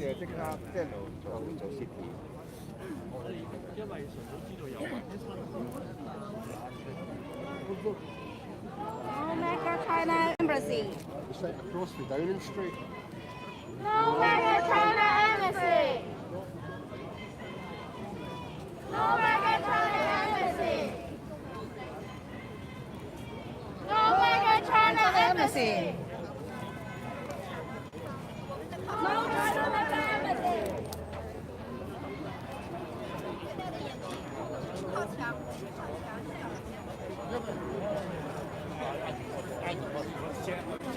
嘅即刻即係做 city。因為純粹知道有問題。No Mega China Embassy. It's like across the Downing Street. No Mega China Embassy. No Mega China Embassy. No Mega China Embassy. No China Embassy.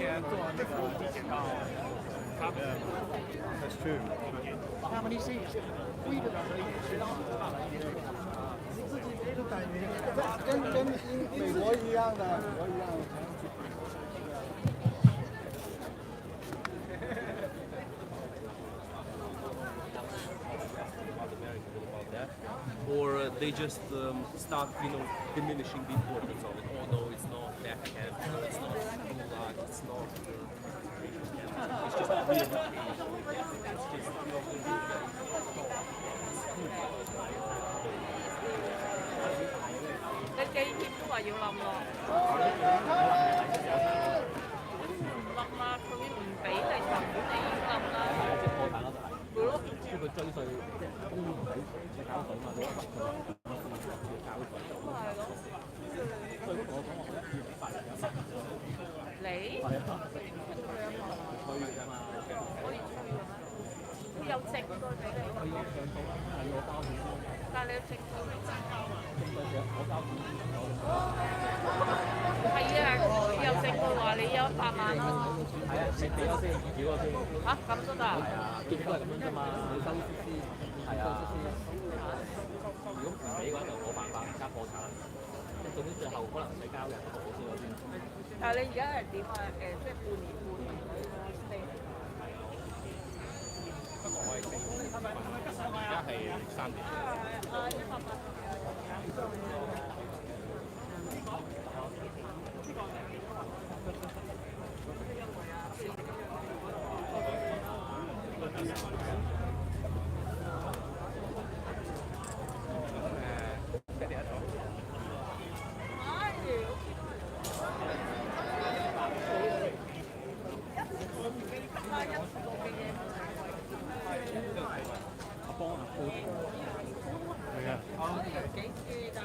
先坐那个地铁到他们 That's true。How many seats? 跟美國一樣的，美國一樣的。Or they just start, diminishing the importance of it. Oh no, it's not that camp, no, it's not gulag, it's not. It's just relocation. It's just. 你記協都話要冧咯，冧啦，佢唔俾你冧，你已經冧啦。係咯。叫佢追稅，公唔俾交稅嘛，你一罰佢要交稅。咁咪係咯。所以我講我覺得要8日有10日。你？係啊。吹嘅啫嘛。可以吹嘅咩？有證據俾你。佢要上訴啦，係我交錢。但係你有證據未？我交錢。係啊，佢有證據話你有100萬咯。係啊，你俾咗先，繳咗先。嚇，咁都得？係啊，結果係咁樣啫嘛，你收先。係啊。如果唔俾嘅話，就冇辦法加破產。即係總之最後可能你交人好先嗰邊。但係你而家係點啊？即係半年嗰啲不過我係4年，而家係3年。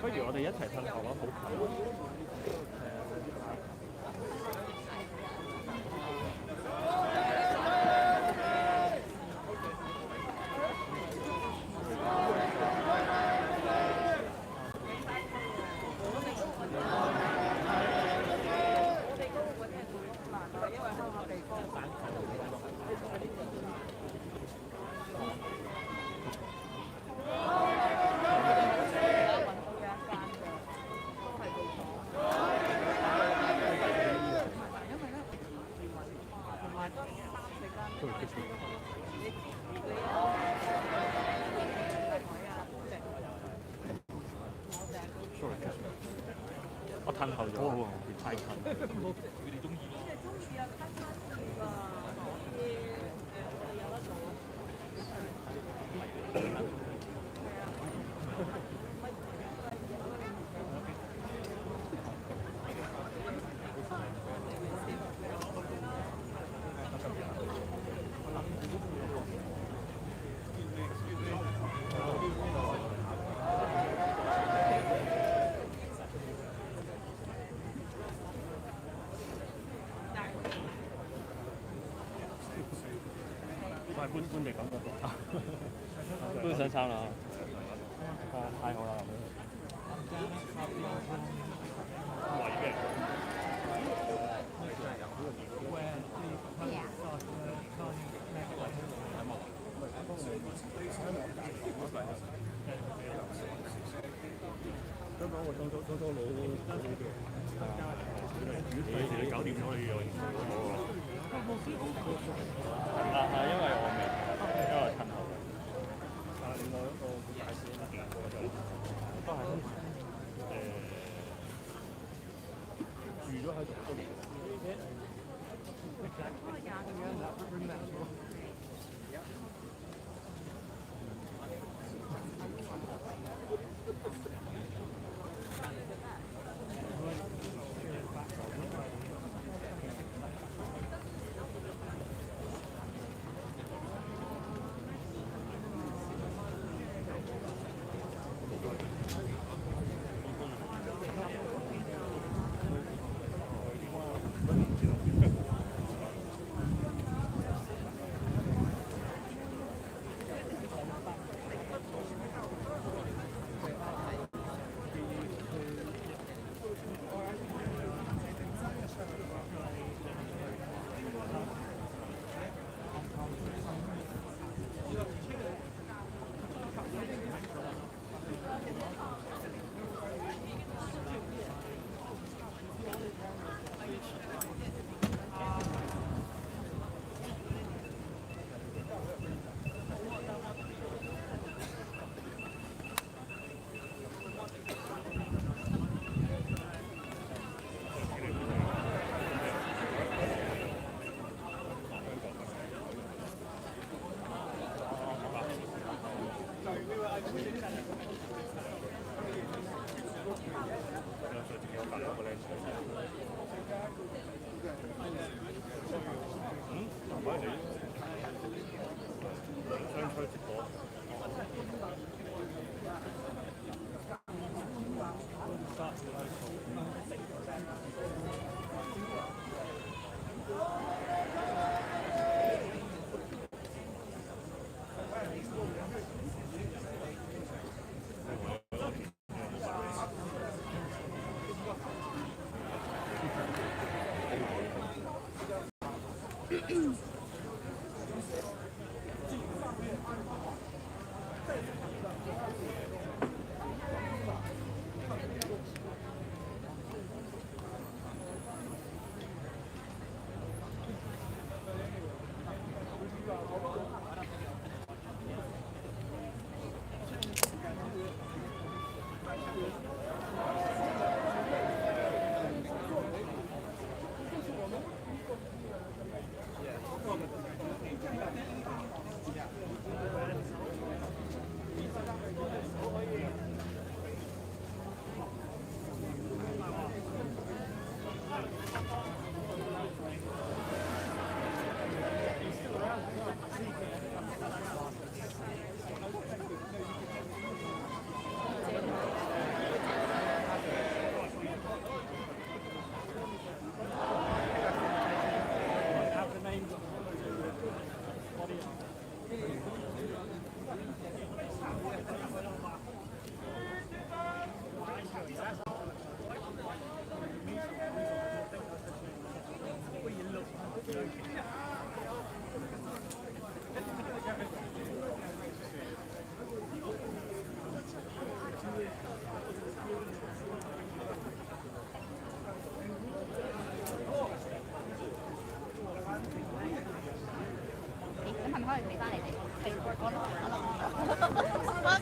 不如我哋一齊褪後啦，好近。我褪後咗喎，太近。佢哋中意。搬嚟咁嗰個，都想參啦。太好啦！圍嘅。香港我裝咗佬呢啲，你搞掂咗你又因為我未，因為近後。另外一個大使見過就都係住咗喺度多年。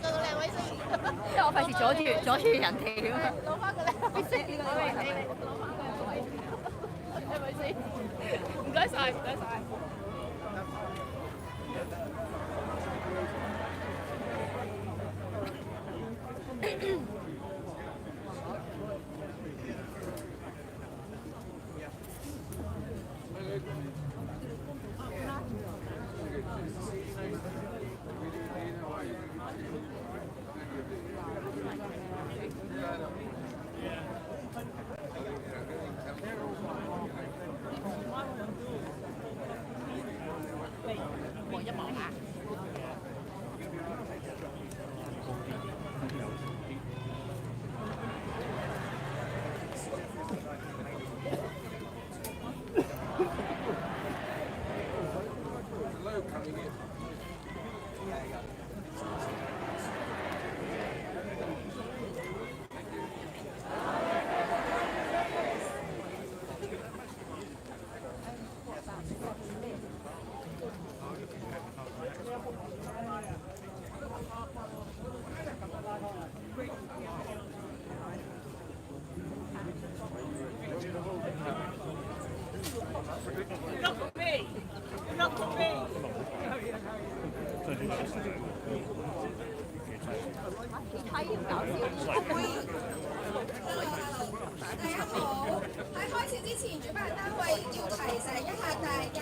因為我費事阻住人哋咁啊！攞翻個靚先，攞翻個靚，係咪先？唔該晒，唔該晒。大家好，喺開始之前，主辦單位要提醒一下大家，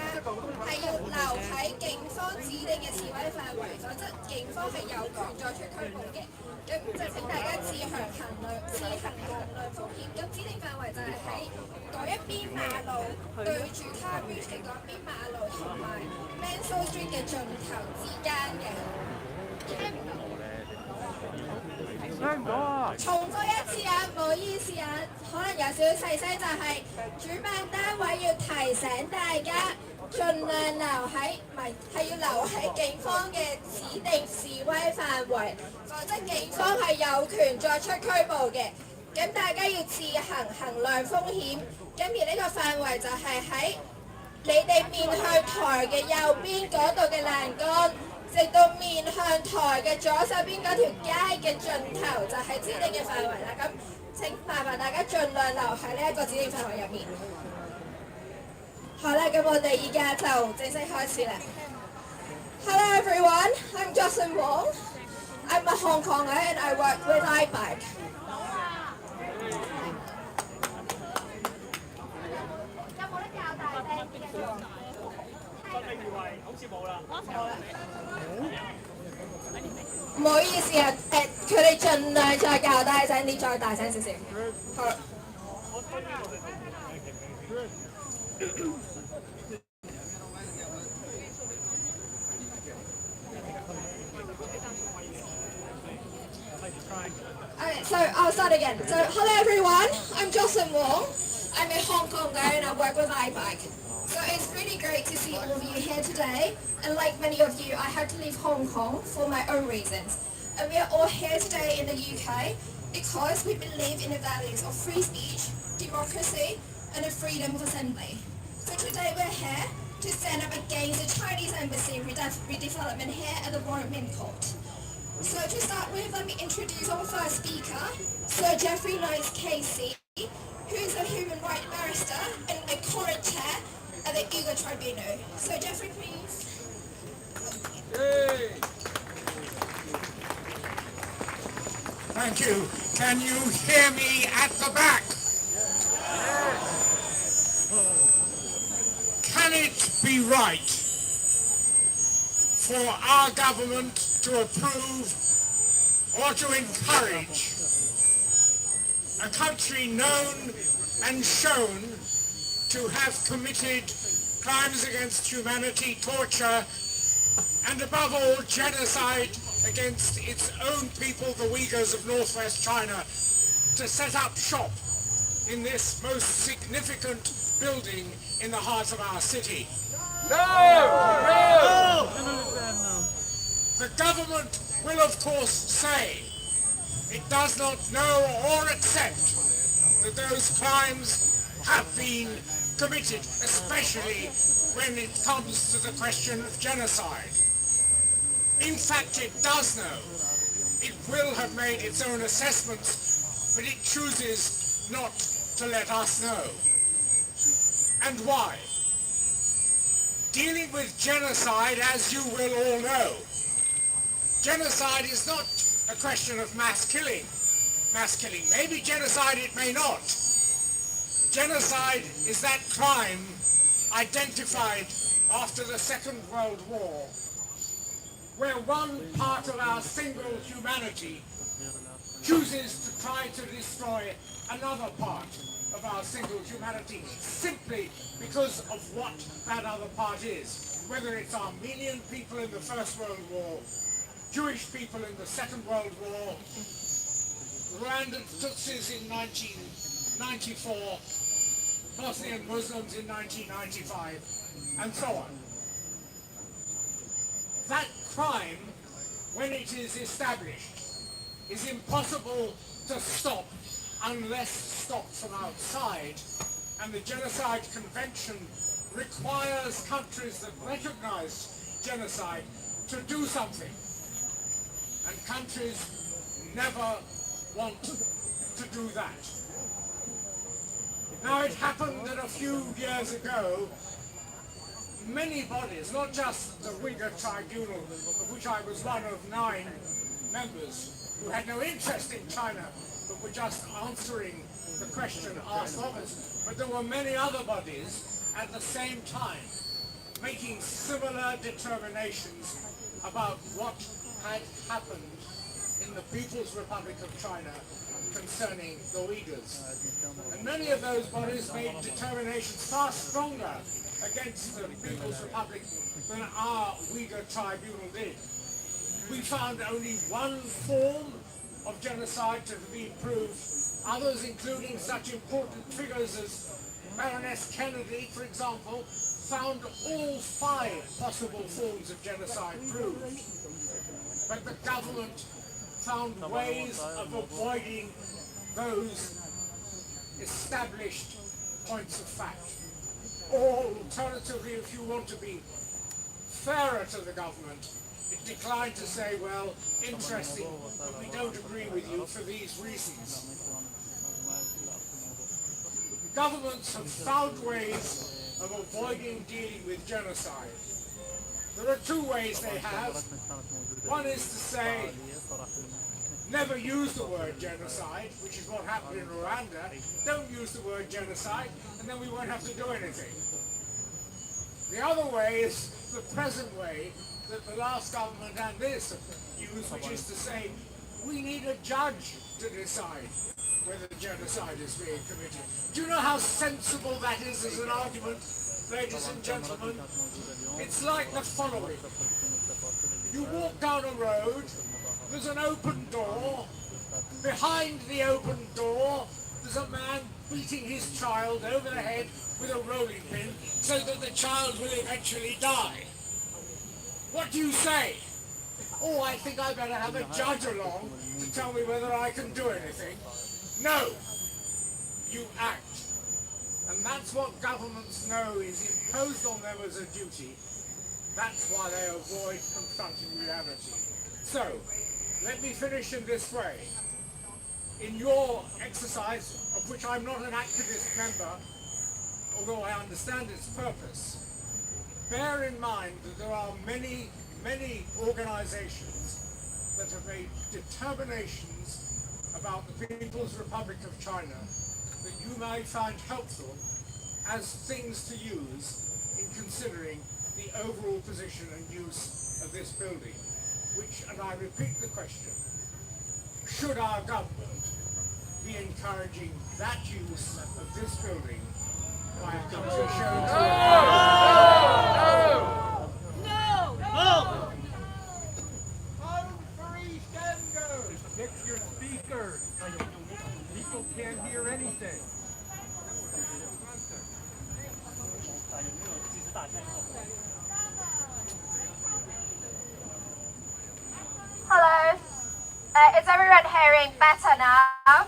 係要留喺警方指定嘅示威範圍，否則警方係有權作出拘捕嘅。咁就請大家自行衡量風險。咁指定範圍就係喺嗰一邊馬路對住 Tar Bridge 嘅嗰邊馬路同埋 Mansell Street 嘅盡頭之間嘅。聽唔到啊！重複一次啊，唔好意思啊，可能有少少細聲，就係主辦單位要提醒大家，盡量係要留喺警方嘅指定示威範圍，否則警方係有權作出拘捕嘅。咁大家要自行衡量風險。咁而呢個範圍就係喺你哋面向台嘅右邊嗰度嘅欄杆，直到面向台嘅左手邊嗰條街嘅盡頭就係指定嘅範圍啦。咁請麻煩大家盡量留喺呢一個指定範圍入面。好啦，咁我哋而家就正式開始啦。Hello everyone, I'm Jocelyn Wong. I'm a Hong Konger and I work with Epoch. Không好意思啊，佢哋盡量再較大聲啲，再大聲少少。好啦。Okay, so I'll start again. So hello everyone, I'm Jocelyn Wong. I'm a Hong Konger and I work with Epoch. So it's really great to see all of you here today. And like many of you, I had to leave Hong Kong for my own reasons. And we are all here today in the UK because we believe in the values of free speech, democracy, and the freedom of assembly. So today we're here to stand up against the Chinese embassy redevelopment here at the Royal Mint Court. So to start with, let me introduce our first speaker, Sir Geoffrey Knights Casey, who's a human rights barrister and the current chair at the Uyghur Tribunal. So Geoffrey, please. Hey. Thank you. Can you hear me at the back? Can it be right for our government to approve or to encourage a country known and shown to have committed crimes against humanity, torture, and above all, genocide against its own people, the Uyghurs of northwest China, to set up shop in this most significant building in the heart of our city? No! The government will of course say it does not know or accept that those crimes have been committed, especially when it comes to the question of genocide. In fact, it does know. It will have made its own assessments, but it chooses not to let us know. And why? Dealing with genocide, as you will all know, genocide is not a question of mass killing. Mass killing may be genocide, it may not. Genocide is that crime identified after the Second World War, where one part of our single humanity chooses to try to destroy another part of our single humanity simply because of what that other part is. Whether it's Armenian people in the First World War, Jewish people in the Second World War, Rwandan Tutsis in 1994, Bosnian Muslims in 1995, and so on. That crime, when it is established, is impossible to stop unless stopped from outside, and the Genocide Convention requires countries that recognize genocide to do something. And countries never want to do that. Now it happened that a few years ago, many bodies, not just the Uyghur Tribunal, of which I was one of 9 members, who had no interest in China, but were just answering the question asked of us, but there were many other bodies at the same time making similar determinations about what had happened in the People's Republic of China concerning the Uyghurs. And many of those bodies made determinations far stronger against the People's Republic than our Uyghur Tribunal did. We found only one form of genocide to be proved. Others, including such important figures as Baroness Kennedy, for example, found all 5 possible forms of genocide proved. But the government found ways of avoiding those established points of fact. Or alternatively, if you want to be fairer to the government, it declined to say, well, interesting, but we don't agree with you for these reasons. Governments have found ways of avoiding dealing with genocide. There are 2 ways they have. One is to say, never use the word genocide, which is what happened in Rwanda. Don't use the word genocide, and then we won't have to do anything. The other way is the present way that the last government and this used, which is to say, we need a judge to decide whether genocide is being committed. Do you know how sensible that is as an argument, ladies and gentlemen? It's like the following. You walk down a road, there's an open door. Behind the open door, there's a man beating his child over the head with a rolling pin so that the child will eventually die. What do you say? Oh, I think I better have a judge along to tell me whether I can do anything. No, you act. And that's what governments know is imposed on them as a duty. That's why they avoid confronting reality. So, let me finish in this way. In your exercise, of which I'm not an activist member, although I understand its purpose, bear in mind that there are many organizations that have made determinations about the People's Republic of China that you may find helpful as things to use in considering the overall position and use of this building. Which, and I repeat the question, should our government be encouraging that use of this building by a country shown to Home for East Enders! Fix your speakers! People can't hear anything. Hello. Is everyone hearing better now?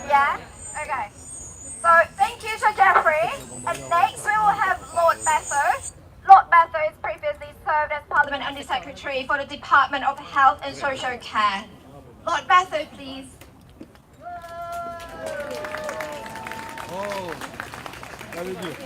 Yeah? Okay. So thank you to Jeffrey. And next we will have Lord Basso. Lord Basso has previously served as Parliament Under Secretary for the Department of Health and Social Care. Lord Basso, please. Oh, very good.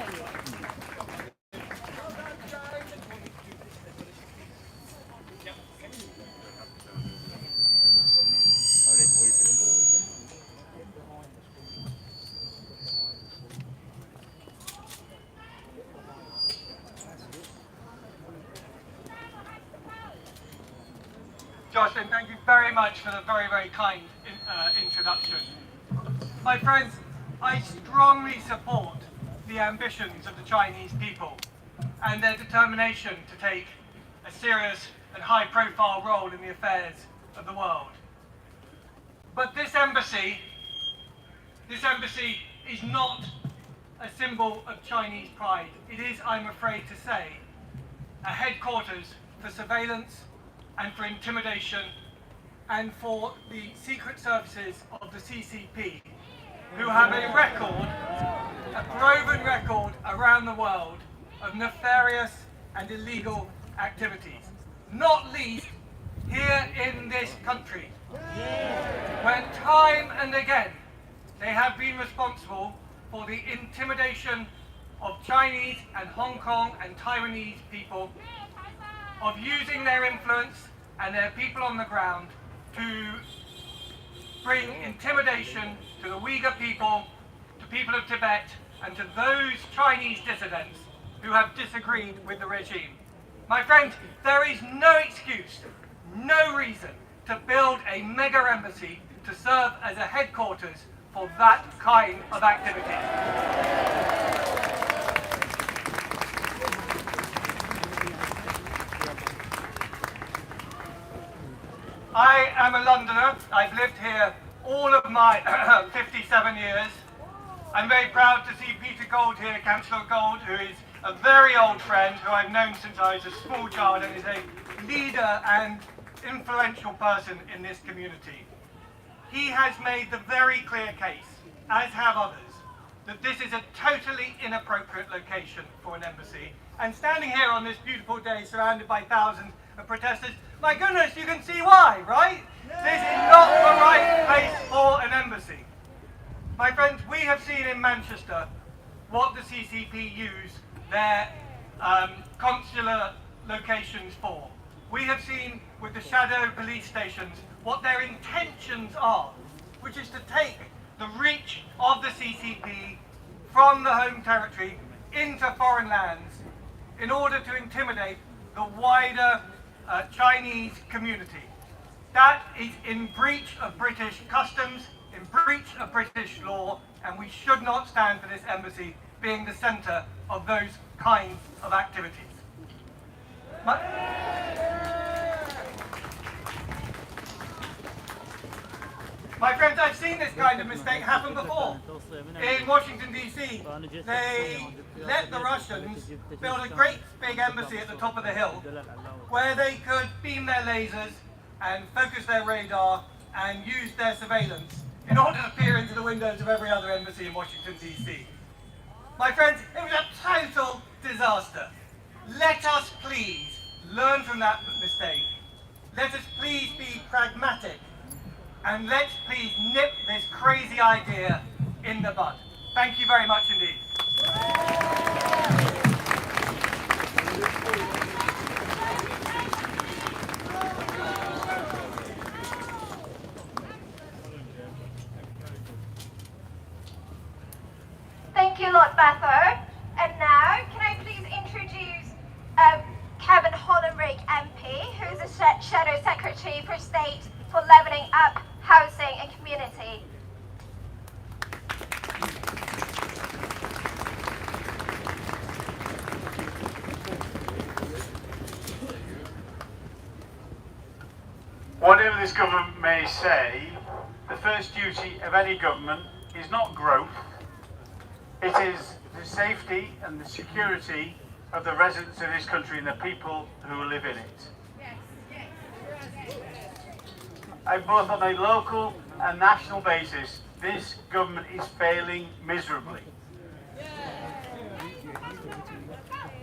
Josh, and thank you very much for the very, very kind introduction. My friends, I strongly support the ambitions of the Chinese people and their determination to take a serious and high-profile role in the affairs of the world. But this embassy is not a symbol of Chinese pride. It is, I'm afraid to say, a headquarters for surveillance and for intimidation and for the secret services of the CCP, who have a proven record around the world of nefarious and illegal activities, not least here in this country, when time and again they have been responsible for the intimidation of Chinese and Hong Kong and Taiwanese people, of using their influence and their people on the ground to bring intimidation to the Uyghur people, to people of Tibet, and to those Chinese dissidents who have disagreed with the regime. My friends, there is no excuse, no reason to build a mega embassy to serve as a headquarters for that kind of activity. I am a Londoner. I've lived here all of my 57 years. I'm very proud to see Peter Gold here, Councillor Gold, who is a very old friend who I've known since I was a small child and is a leader and influential person in this community. He has made the very clear case, as have others, that this is a totally inappropriate location for an embassy. And standing here on this beautiful day surrounded by thousands of protesters, my goodness, you can see why, right? This is not the right place for an embassy. My friends, we have seen in Manchester what the CCP use their consular locations for. We have seen with the shadow police stations what their intentions are, which is to take the reach of the CCP from the home territory into foreign lands in order to intimidate the wider Chinese community. That is in breach of British customs, in breach of British law, and we should not stand for this embassy being the centre of those kinds of activities. My friends, I've seen this kind of mistake happen before. In Washington, D.C., they let the Russians build a great big embassy at the top of the hill where they could beam their lasers and focus their radar and use their surveillance in order to peer into the windows of every other embassy in Washington, D.C. My friends, it was a total disaster. Let us please learn from that mistake. Let us please be pragmatic. And let's please nip this crazy idea in the bud. Thank you very much indeed. Thank you, Lord Batho. And now, can I please introduce Kevin Hollenrick MP, who's a Shadow Secretary for State for Levelling Up Housing and Community. Whatever this government may say, the first duty of any government is not growth. It is the safety and the security of the residents of this country and the people who live in it. Both on a local and national basis, this government is failing miserably.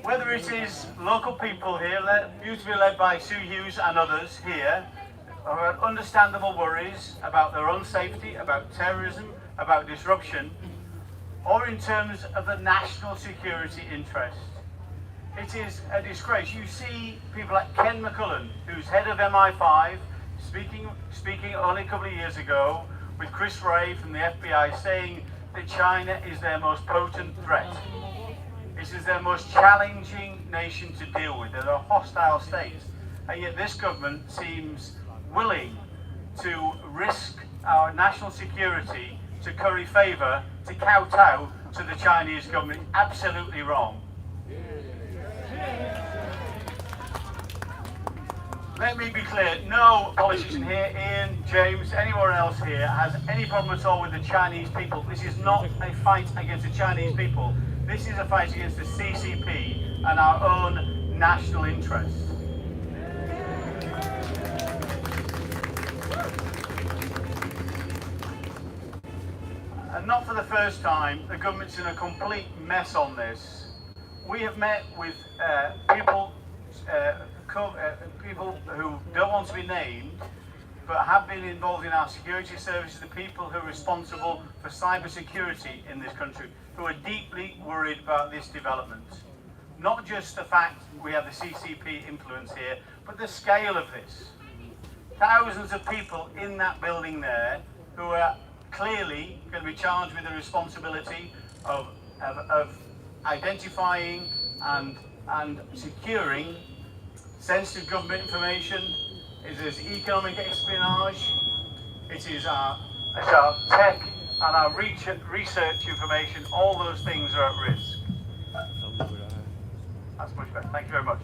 Whether it is local people here, beautifully led by Sue Hughes and others here, who have understandable worries about their own safety, about terrorism, about disruption, or in terms of the national security interest. It is a disgrace. You see people like Ken McCullen, who's head of MI5, speaking only a couple of years ago with Chris Wray from the FBI, saying that China is their most potent threat. This is their most challenging nation to deal with. They're a hostile state. And yet this government seems willing to risk our national security to curry favour, to kowtow to the Chinese government. Absolutely wrong. Let me be clear, no politician here, Ian, James, anyone else here has any problem at all with the Chinese people. This is not a fight against the Chinese people. This is a fight against the CCP and our own national interests. And not for the first time, the government's in a complete mess on this. We have met with people who don't want to be named, but have been involved in our security services, the people who are responsible for cyber security in this country, who are deeply worried about this development. Not just the fact we have the CCP influence here, but the scale of this. Thousands of people in that building there who are clearly going to be charged with the responsibility of identifying and securing sensitive government information. It is economic espionage, it is our tech and our research information. All those things are at risk. That's much better. Thank you very much.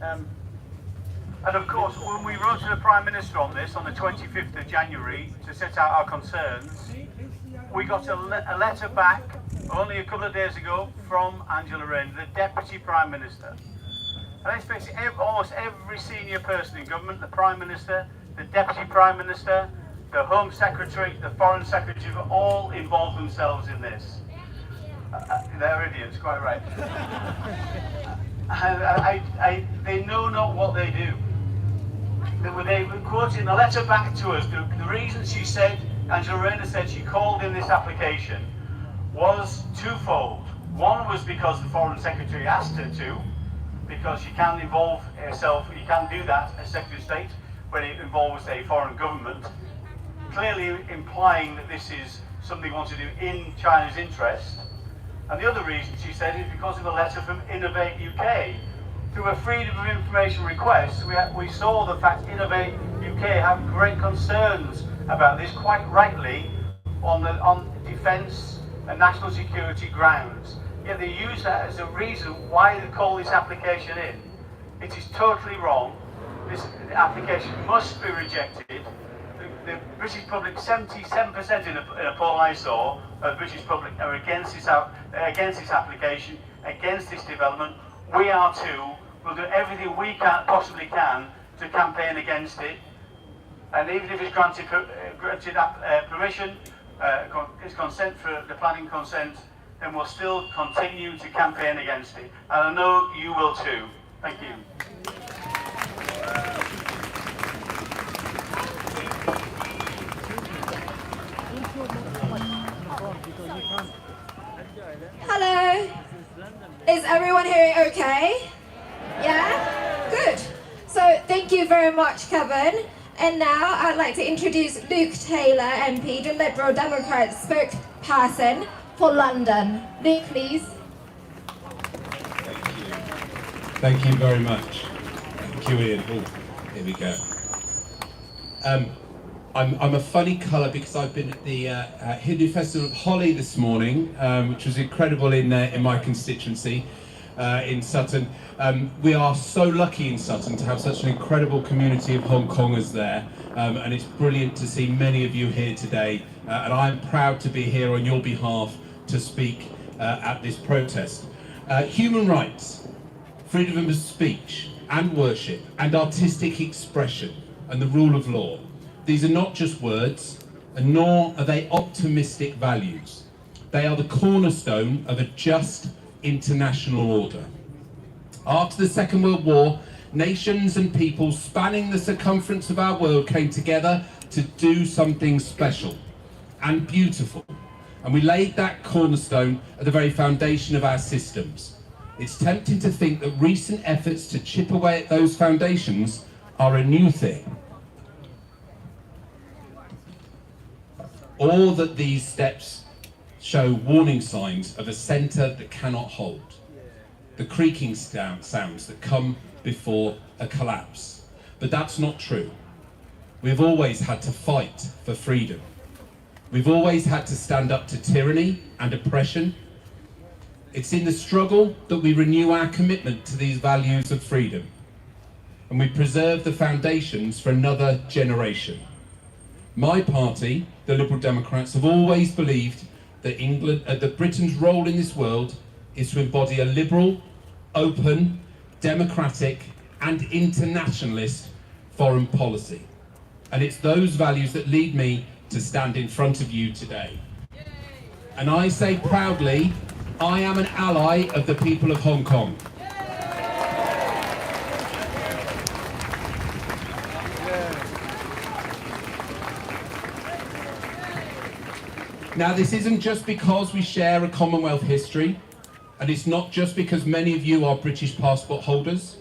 And of course, when we wrote to the Prime Minister on this on the 25th of January to set out our concerns, we got a letter back only a couple of days ago from Angela Rayner, the Deputy Prime Minister. And let's face it, almost every senior person in government, the Prime Minister, the Deputy Prime Minister, the Home Secretary, the Foreign Secretary, have all involved themselves in this. They're idiots, quite right. They know not what they do. They were quoting the letter back to us. The reason she said, Angela Rayner said she called in this application was twofold. One was because the Foreign Secretary asked her to, because you can't involve yourself, you can't do that as Secretary of State when it involves a foreign government, clearly implying that this is something we want to do in China's interest. And the other reason, she said, is because of a letter from Innovate UK. Through a freedom of information request, we saw the fact Innovate UK have great concerns about this, quite rightly, on defence and national security grounds. Yet they use that as a reason why they call this application in. It is totally wrong. This application must be rejected. The British public, 77% in a poll I saw of the British public are against this application, against this development. We are too. We'll do everything we possibly can to campaign against it. And even if it's granted permission, it's consent for the planning consent, then we'll still continue to campaign against it. And I know you will too. Thank you. Hello. Is everyone hearing okay? Yeah? Good. So thank you very much, Kevin. And now I'd like to introduce Luke Taylor, MP, the Liberal Democrat spokesperson for London. Luke, please. Thank you very much. Thank you, Ian. Oh, here we go. I'm a funny colour because I've been at the Hindu Festival of Holi this morning, which was incredible in my constituency in Sutton. We are so lucky in Sutton to have such an incredible community of Hong Kongers there, and it's brilliant to see many of you here today, and I'm proud to be here on your behalf to speak at this protest. Human rights, freedom of speech and worship and artistic expression and the rule of law. These are not just words, and nor are they optimistic values. They are the cornerstone of a just international order. After the Second World War, nations and peoples spanning the circumference of our world came together to do something special and beautiful. And we laid that cornerstone at the very foundation of our systems. It's tempting to think that recent efforts to chip away at those foundations are a new thing. Or that these steps show warning signs of a centre that cannot hold. The creaking sounds that come before a collapse. But that's not true. We've always had to fight for freedom. We've always had to stand up to tyranny and oppression. It's in the struggle that we renew our commitment to these values of freedom. And we preserve the foundations for another generation. My party, the Liberal Democrats, have always believed that that Britain's role in this world is to embody a liberal, open, democratic and internationalist foreign policy. And it's those values that lead me to stand in front of you today. And I say proudly, I am an ally of the people of Hong Kong. Now, this isn't just because we share a Commonwealth history, and it's not just because many of you are British passport holders,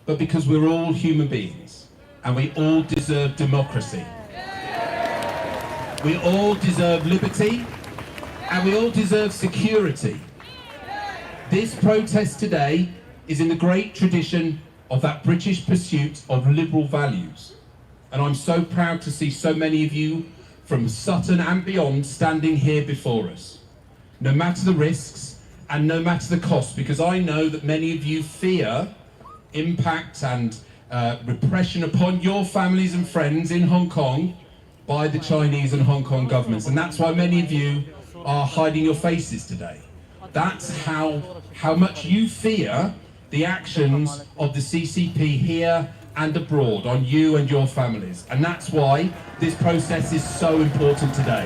but because we're all human beings, and we all deserve democracy. We all deserve liberty, and we all deserve security. This protest today is in the great tradition of that British pursuit of liberal values. And I'm so proud to see so many of you from Sutton and beyond standing here before us. No matter the risks and no matter the cost, because I know that many of you fear impact and repression upon your families and friends in Hong Kong by the Chinese and Hong Kong governments. And that's why many of you are hiding your faces today. That's how much you fear the actions of the CCP here and abroad on you and your families. And that's why this process is so important today.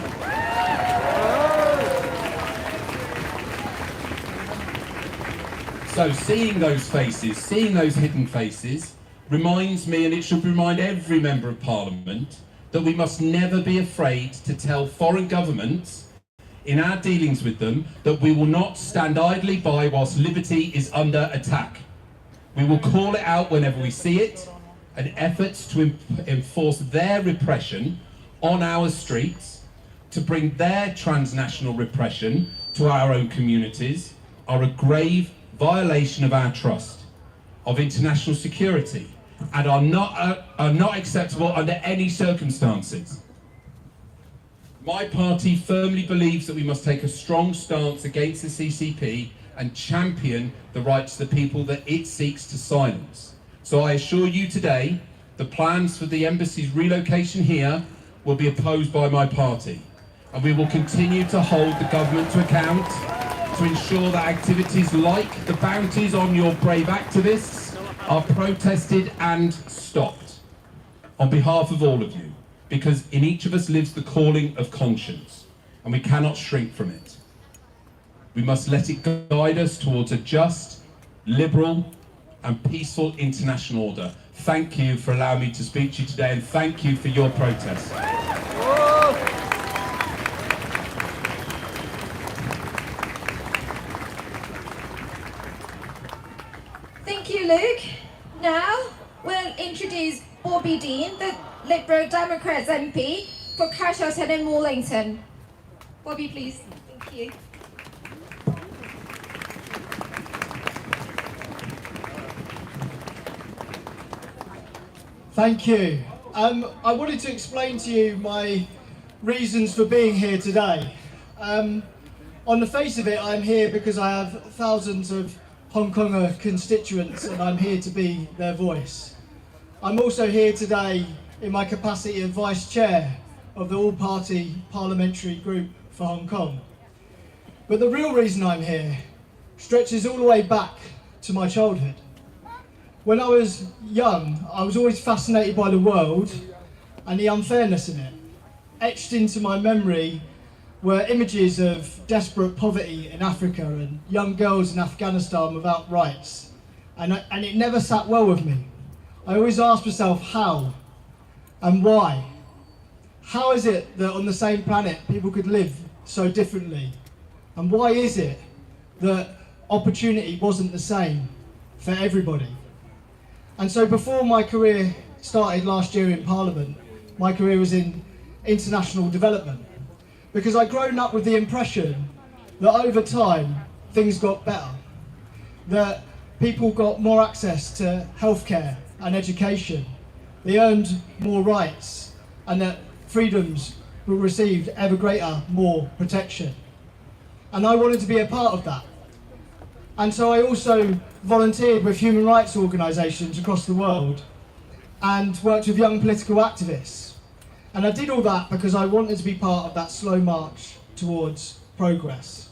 So seeing those faces, seeing those hidden faces, reminds me, and it should remind every member of Parliament, that we must never be afraid to tell foreign governments in our dealings with them that we will not stand idly by whilst liberty is under attack. We will call it out whenever we see it, and efforts to enforce their repression on our streets, to bring their transnational repression to our own communities, are a grave violation of our trust, of international security, and are not acceptable under any circumstances. My party firmly believes that we must take a strong stance against the CCP and champion the rights of the people that it seeks to silence. So I assure you today, the plans for the embassy's relocation here will be opposed by my party, and we will continue to hold the government to account to ensure that activities like the bounties on your brave activists are protested and stopped on behalf of all of you, because in each of us lives the calling of conscience, and we cannot shrink from it. We must let it guide us towards a just, liberal, and peaceful international order. Thank you for allowing me to speak to you today, and thank you for your protest. Thank you, Luke. Now we'll introduce Bobby Dean, the Liberal Democrats MP for Cashelston and Wallington. Bobby, please. Thank you. Thank you. I wanted to explain to you my reasons for being here today. On the face of it, I'm here because I have thousands of Hong Konger constituents and I'm here to be their voice. I'm also here today in my capacity of Vice Chair of the All-Party Parliamentary Group for Hong Kong. But the real reason I'm here stretches all the way back to my childhood. When I was young, I was always fascinated by the world and the unfairness in it. Etched into my memory were images of desperate poverty in Africa and young girls in Afghanistan without rights. And it never sat well with me. I always asked myself how and why. How is it that on the same planet people could live so differently? And why is it that opportunity wasn't the same for everybody? And so before my career started last year in Parliament, my career was in international development. Because I'd grown up with the impression that over time, things got better. That people got more access to healthcare and education. They earned more rights, and that freedoms received ever greater, more protection. And I wanted to be a part of that. And so I also volunteered with human rights organisations across the world and worked with young political activists. And I did all that because I wanted to be part of that slow march towards progress.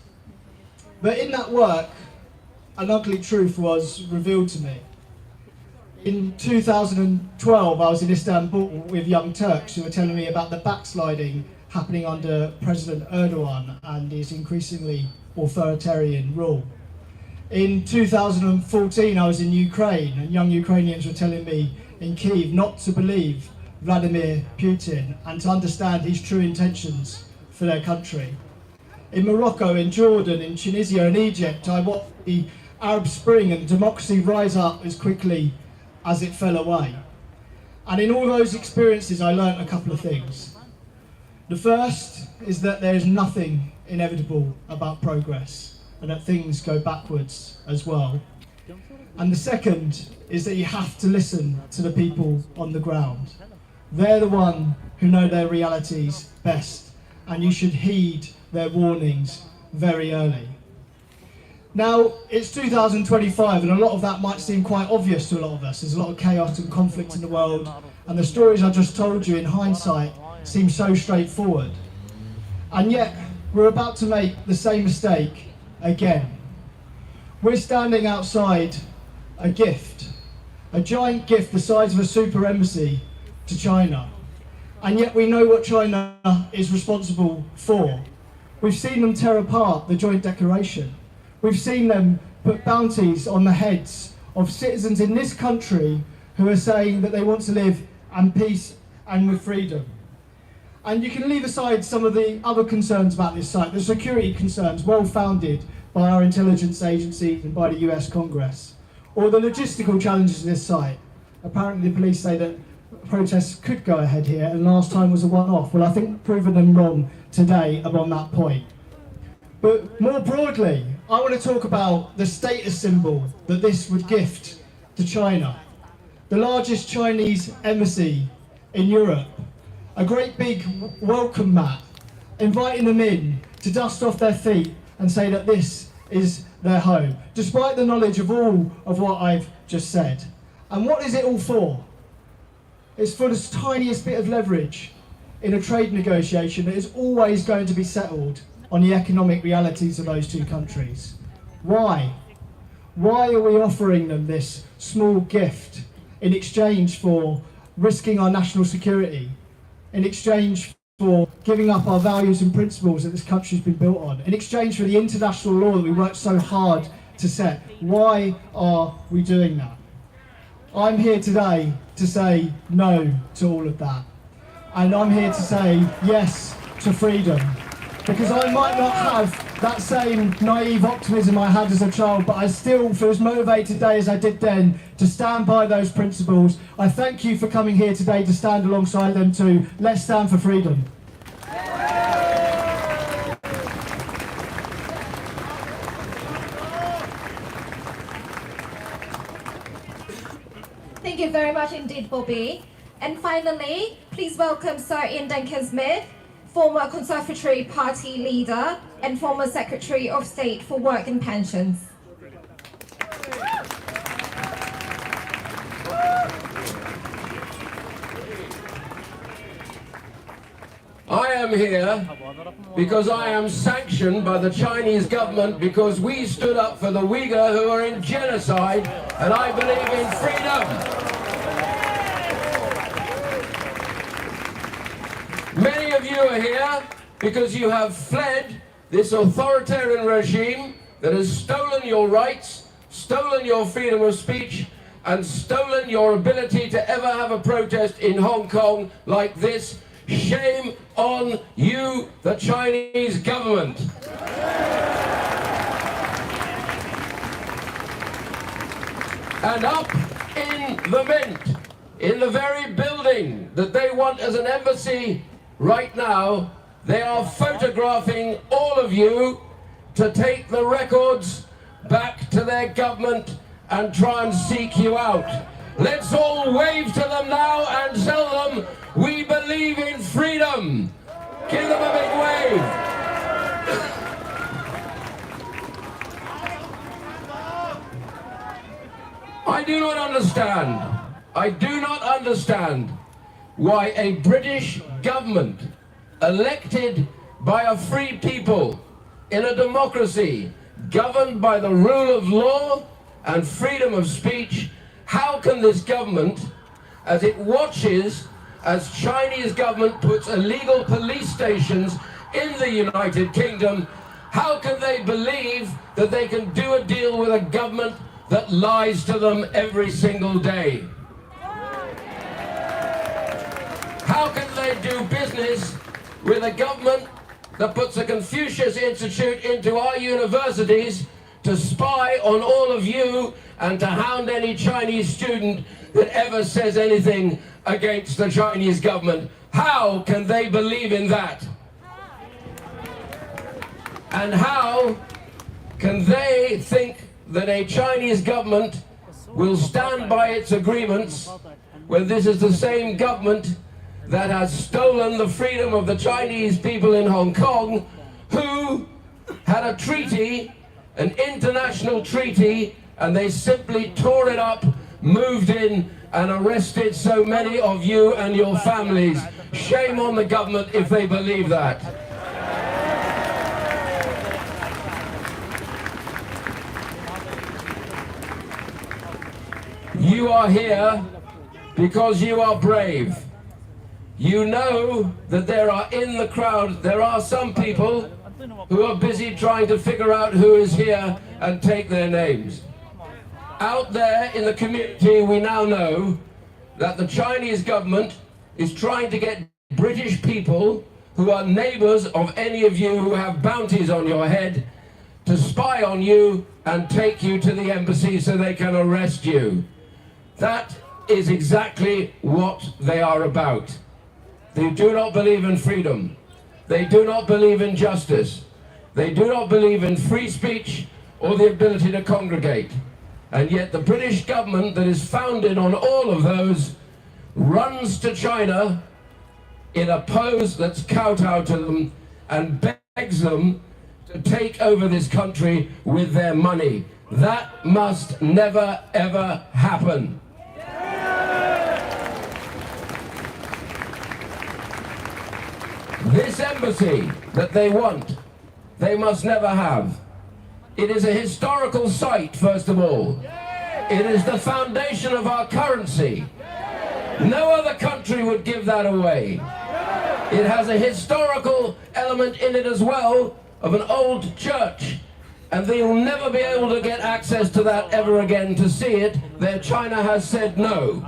But in that work, an ugly truth was revealed to me. In 2012, I was in Istanbul with young Turks who were telling me about the backsliding happening under President Erdogan and his increasingly authoritarian rule. In 2014, I was in Ukraine, and young Ukrainians were telling me in Kyiv not to believe Vladimir Putin and to understand his true intentions for their country. In Morocco, in Jordan, in Tunisia and Egypt, I watched the Arab Spring and democracy rise up as quickly as it fell away. And in all those experiences, I learnt a couple of things. The first is that there is nothing inevitable about progress, and that things go backwards as well. And the second is that you have to listen to the people on the ground. They're the one who know their realities best, and you should heed their warnings very early. Now, it's 2025, and a lot of that might seem quite obvious to a lot of us. There's a lot of chaos and conflict in the world, and the stories I just told you in hindsight seem so straightforward. And yet, we're about to make the same mistake again. We're standing outside a gift, a giant gift the size of a super embassy to China. And yet we know what China is responsible for. We've seen them tear apart the joint declaration. We've seen them put bounties on the heads of citizens in this country who are saying that they want to live in peace and with freedom. And you can leave aside some of the other concerns about this site, the security concerns, well founded by our intelligence agencies and by the US Congress. or the logistical challenges of this site. Apparently the police say that protests could go ahead here, and last time was a one-off. Well, I think we've proven them wrong today on that point. But more broadly, I want to talk about the status symbol that this would gift to China. The largest Chinese embassy in Europe. A great big welcome mat, inviting them in to dust off their feet and say that this is their home, despite the knowledge of all of what I've just said. And what is it all for? It's for the tiniest bit of leverage in a trade negotiation that is always going to be settled on the economic realities of those two countries. Why? Why are we offering them this small gift in exchange for risking our national security, in exchange for giving up our values and principles that this country's been built on, in exchange for the international law that we worked so hard to set? Why are we doing that? I'm here today to say no to all of that. And I'm here to say yes to freedom. Because I might not have that same naive optimism I had as a child, but I still feel as motivated today as I did then to stand by those principles. I thank you for coming here today to stand alongside them too. Let's stand for freedom. Thank you very much indeed, Bobby. And finally, please welcome Sir Ian Duncan-Smith, former Conservative Party leader and former Secretary of State for Work and Pensions. I am here because I am sanctioned by the Chinese government because we stood up for the Uyghur who are in genocide, and I believe in freedom. Many of you are here because you have fled this authoritarian regime that has stolen your rights, stolen your freedom of speech, and stolen your ability to ever have a protest in Hong Kong like this. Shame on you, the Chinese government. And up in the Mint, in the very building that they want as an embassy right now, they are photographing all of you to take the records back to their government and try and seek you out. Let's all wave to them now and tell them we believe in freedom. Give them a big wave. I do not understand why a British government elected by a free people in a democracy governed by the rule of law and freedom of speech, how can this government, as it watches as Chinese government puts illegal police stations in the United Kingdom, how can they believe that they can do a deal with a government that lies to them every single day? How can they do business with a government that puts a Confucius Institute into our universities to spy on all of you and to hound any Chinese student that ever says anything against the Chinese government? How can they believe in that? And how can they think that a Chinese government will stand by its agreements when this is the same government that has stolen the freedom of the Chinese people in Hong Kong, who had a treaty, an international treaty, and they simply tore it up, moved in, and arrested so many of you and your families. Shame on the government if they believe that. You are here because you are brave. You know that there are in the crowd, there are some people who are busy trying to figure out who is here and take their names. Out there in the community, we now know that the Chinese government is trying to get British people who are neighbors of any of you who have bounties on your head to spy on you and take you to the embassy so they can arrest you. That is exactly what they are about. They do not believe in freedom. They do not believe in justice. They do not believe in free speech or the ability to congregate. And yet the British government that is founded on all of those runs to China in a pose that's kowtow to them and begs them to take over this country with their money. That must never ever happen. This embassy that they want, they must never have. It is a historical site, first of all. It is the foundation of our currency. No other country would give that away. It has a historical element in it as well, of an old church. And they will never be able to get access to that ever again to see it. Their China has said no.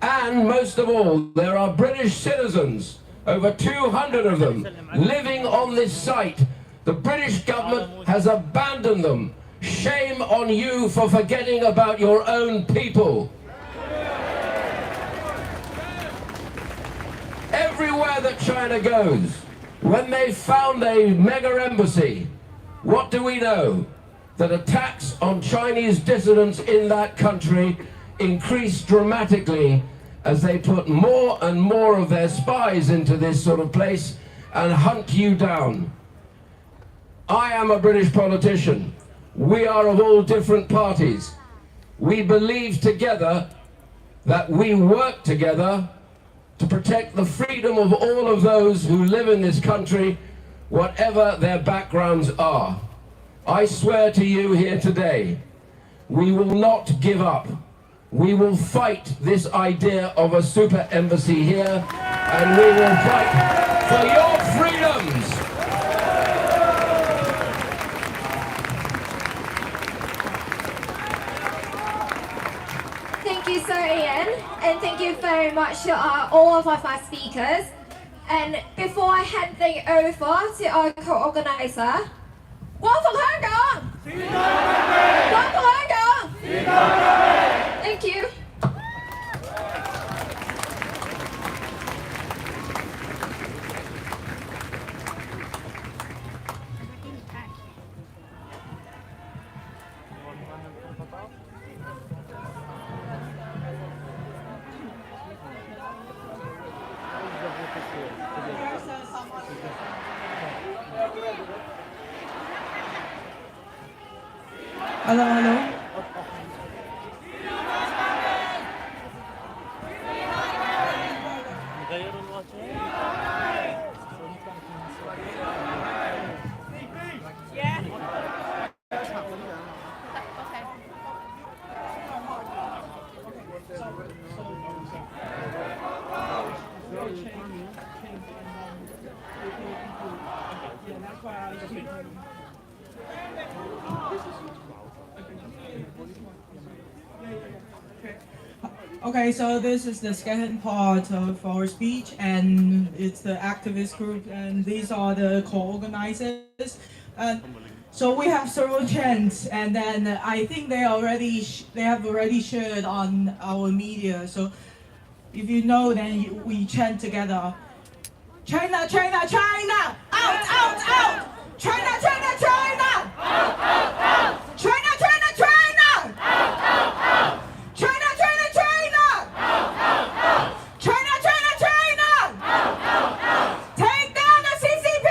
And most of all, there are British citizens, over 200 of them, living on this site. The British government has abandoned them. Shame on you for forgetting about your own people. Everywhere that China goes, when they found a mega embassy, what do we know? That attacks on Chinese dissidents in that country increase dramatically as they put more and more of their spies into this sort of place and hunt you down. I am a British politician. We are of all different parties. We believe together that we work together to protect the freedom of all of those who live in this country, whatever their backgrounds are. I swear to you here today, we will not give up. We will fight this idea of a super embassy here, and we will fight for your freedoms. Thank you, Sir Ian, and thank you very much to all of our 5 speakers. And before I hand things over to our co-organizer, 光復香港！光復香港！ Thank you. Hello, hello. Okay, so this is the second part of our speech, and it's the activist group, and these are the co-organizers. So we have several chants, and then I think they have already shared on our media. So if you know, then we chant together. China, China, China! Out, out, out! China, China, China! Out, out, out! China, China, China! Out, out, out! China, China, China! Out, out, out! China, China, China! Out, out, out! Take down the CCP!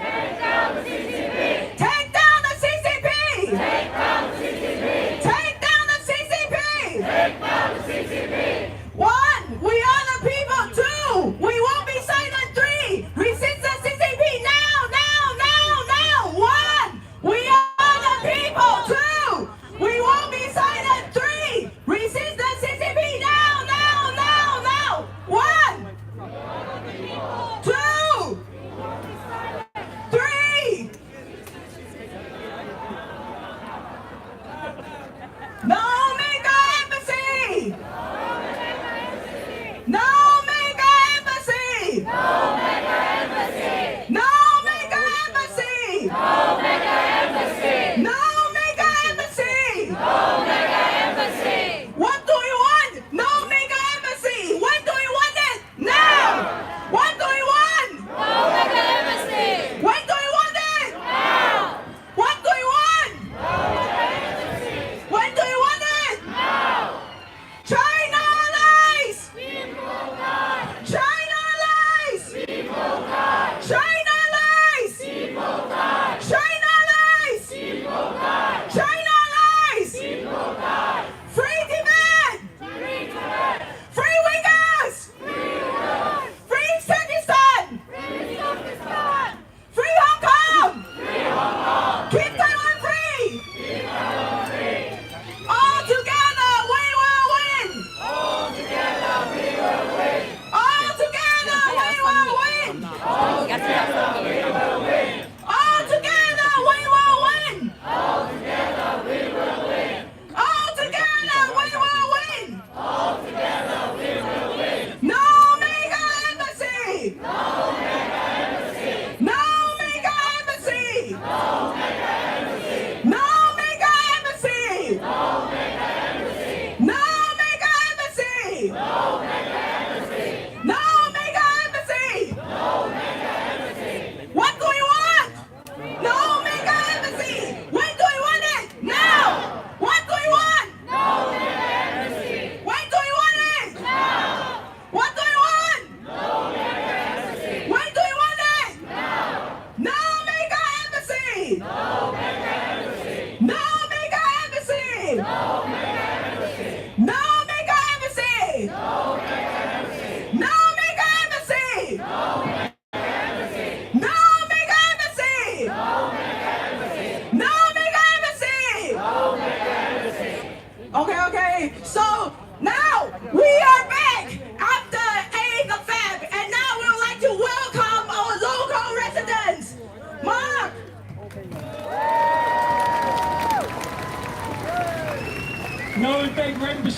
Take down the CCP! Take down the CCP! Take down the CCP! Take down the CCP! Take down the CCP! 1. We are the people. 2. We won't be silent. 3. Resist the CCP now, now, now!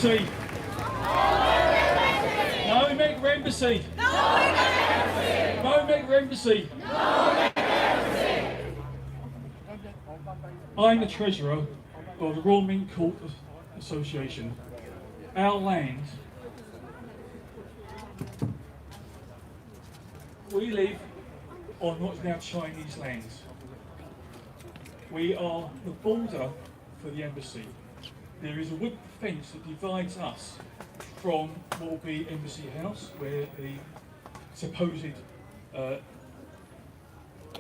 embassy. No mega embassy. No mega embassy. I'm the treasurer of the Royal Mint Court Association. Our land, we live on what's now Chinese lands. We are the border for the embassy. There is a wood fence that divides us from what will be Embassy House, where the supposed